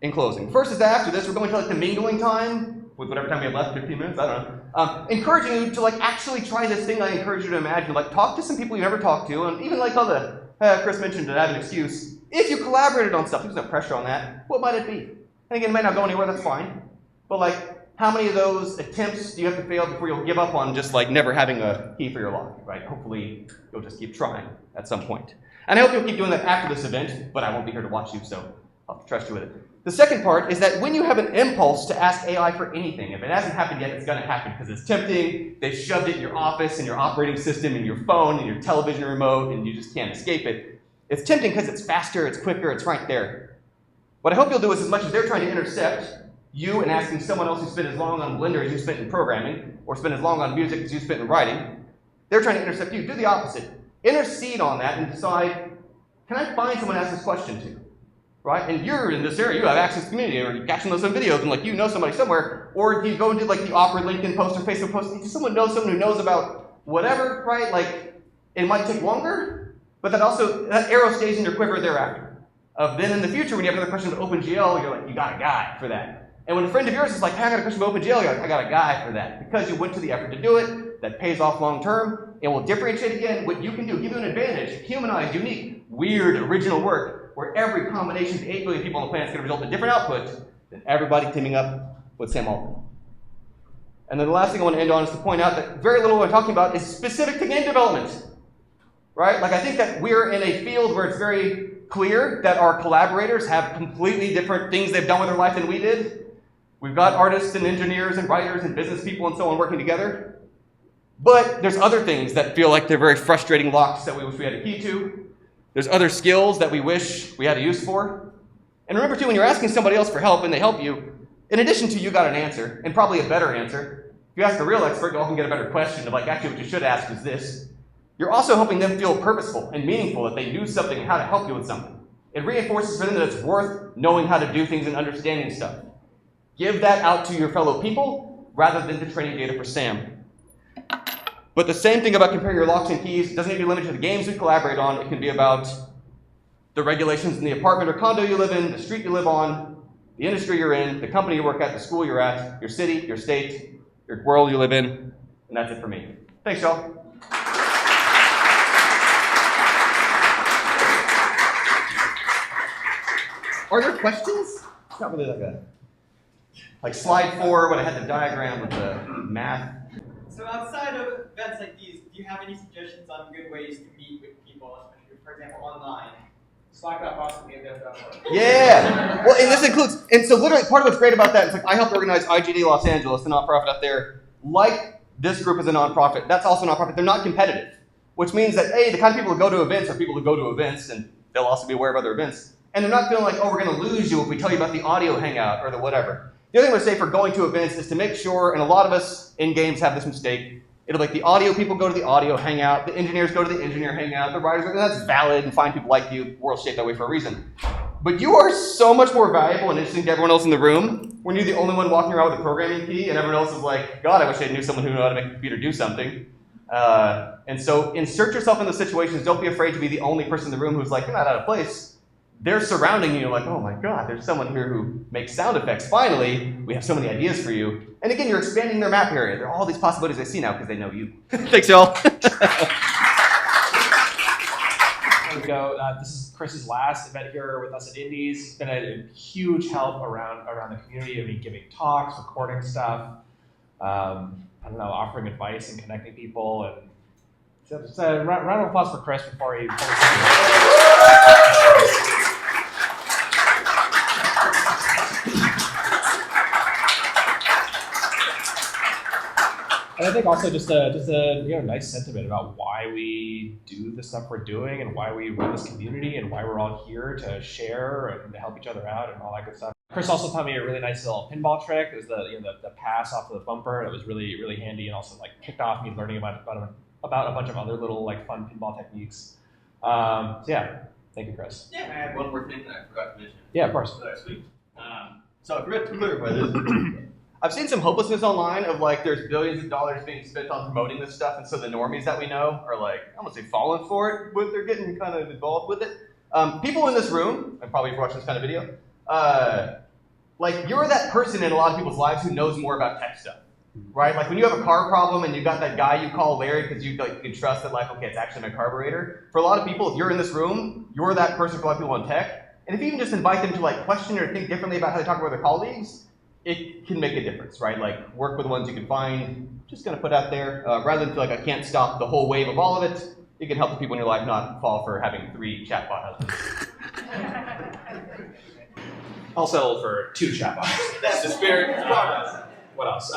in closing. First is that after this, we're going to like the mingling time, with whatever time we have left, 15 minutes, I don't know. Encouraging you to like actually try this thing I encourage you to imagine. Like talk to some people you never talked to, and even like Chris mentioned to have an excuse. If you collaborated on stuff, there's no pressure on that. What might it be? And again, it might not go anywhere, that's fine. But like, how many of those attempts do you have to fail before you'll give up on just like never having a key for your lock, right? Hopefully, you'll just keep trying at some point. And I hope you'll keep doing that after this event, but I won't be here to watch you, so I'll have to trust you with it. The second part is that when you have an impulse to ask AI for anything, if it hasn't happened yet, it's going to happen because it's tempting. They've shoved it in your office, in your operating system, in your phone, in your television remote, and you just can't escape it. It's tempting because it's faster, it's quicker, it's right there. What I hope you'll do is, as much as they're trying to intercept you and asking someone else who spent as long on Blender as you spent in programming, or spent as long on music as you spent in writing, they're trying to intercept you. Do the opposite. Intercede on that and decide, can I find someone to ask this question to? Right? And you're in this area, you have access to the community, or you're catching those videos and like you know somebody somewhere, or you go and do like the awkward LinkedIn post or Facebook post, if someone who knows about whatever, right? Like, it might take longer, but that arrow stays in your quiver thereafter. Then in the future, when you have another question about OpenGL, you're like, you got a guy for that. And when a friend of yours is like, hey, I got a question about OpenGL, you're like, I got a guy for that. Because you went to the effort to do it, that pays off long term, and will differentiate again what you can do, give you an advantage, humanized, unique, weird, original work, where every combination of 8 billion people on the planet is going to result in different output than everybody teaming up with Sam Altman. And then the last thing I want to end on is to point out that very little what I'm talking about is specific to game development. Right? Like, I think that we're in a field where it's very clear that our collaborators have completely different things they've done with their life than we did. We've got artists and engineers and writers and business people and so on working together. But there's other things that feel like they're very frustrating locks that we wish we had a key to. There's other skills that we wish we had a use for. And remember too, when you're asking somebody else for help and they help you, in addition to you got an answer, and probably a better answer, if you ask a real expert, you often get a better question of like, actually what you should ask is this. You're also helping them feel purposeful and meaningful, that they knew something and how to help you with something. It reinforces for them that it's worth knowing how to do things and understanding stuff. Give that out to your fellow people rather than to training data for Sam. But the same thing about comparing your locks and keys doesn't need to be limited to the games we collaborate on. It can be about the regulations in the apartment or condo you live in, the street you live on, the industry you're in, the company you work at, the school you're at, your city, your state, your world you live in. And that's it for me. Thanks, y'all. Are there questions? It's not really like a... Like slide 4 when I had the diagram with the math. So outside of events like these, do you have any suggestions on good ways to meet with people, especially, for example, online? Slack.bostongamedev.org. Yeah! Well, and this includes, and so literally part of what's great about that is like I helped organize IGD Los Angeles, the nonprofit out there. Like this group is a nonprofit, that's also a nonprofit. They're not competitive, which means that, A, the kind of people who go to events are people who go to events, and they'll also be aware of other events. And they're not feeling like, oh, we're going to lose you if we tell you about the audio hangout or the whatever. The other thing I would say for going to events is to make sure, and a lot of us in games have this mistake, it'll like the audio people go to the audio hangout, the engineers go to the engineer hangout, the writers, and that's valid, and fine, people like you, the world's shaped that way for a reason. But you are so much more valuable and interesting to everyone else in the room when you're the only one walking around with a programming key, and everyone else is like, God, I wish I knew someone who knew how to make a computer do something. And so insert yourself in those situations. Don't be afraid to be the only person in the room who's like, you're not out of place. They're surrounding you like, oh my God, there's someone here who makes sound effects. Finally, we have so many ideas for you. And again, you're expanding their map area. There are all these possibilities they see now because they know you. Thanks, y'all. There we go. This is Chris's last event here with us at Indies. It's been a huge help around the community. I mean, giving talks, recording stuff, I don't know, offering advice and connecting people. And so just a round of applause for Chris before he And I think also just a nice sentiment about why we do the stuff we're doing and why we run this community and why we're all here to share and to help each other out and all that good stuff. Chris also taught me a really nice little pinball trick. It was the pass off of the bumper. It was really, really handy and also like kicked off me learning about a bunch of other little like fun pinball techniques. So yeah, thank you, Chris. Yeah, I had one more thing that I forgot to mention. Yeah, of course. Sweet. So I forgot to clarify this. I've seen some hopelessness online of like there's billions of dollars being spent on promoting this stuff, and so the normies that we know are like, I don't want to say falling for it, but they're getting kind of involved with it. People in this room, and probably if you're watching this kind of video, like you're that person in a lot of people's lives who knows more about tech stuff, right? Like when you have a car problem and you got that guy you call Larry because you can trust that like, okay, it's actually my carburetor. For a lot of people, if you're in this room, you're that person for a lot of people in tech. And if you even just invite them to like question or think differently about how they talk about their colleagues, it can make a difference, right? Like work with the ones you can find, just gonna put out there, rather than feel like I can't stop the whole wave of all of it, it can help the people in your life not fall for having 3 chatbot husbands. I'll settle for 2 chatbots. That's the spirit of progress. What else?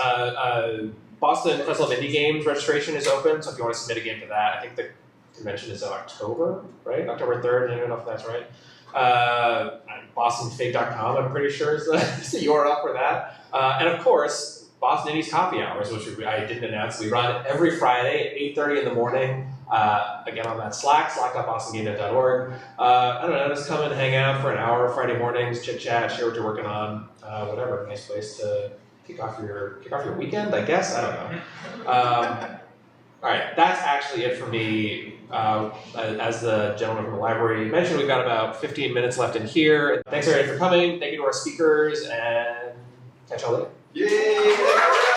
Boston Festival of Indie Games registration is open, so if you want to submit a game to that, I think the convention is in October, right? October 3rd, I don't know if that's right. BostonFig.com, I'm pretty sure is the URL for that. And of course, Boston Indies Coffee Hours, which I didn't announce. We run every Friday at 8:30 in the morning. Again, on that slack.bostongame.org. I don't know, just come and hang out for an hour Friday mornings, chit chat, share what you're working on, whatever. Nice place to kick off your weekend, I guess. I don't know. All right, that's actually it for me. As the gentleman from the library mentioned, we've got about 15 minutes left in here. Thanks everybody for coming. Thank you to our speakers, and catch y'all later. Yay!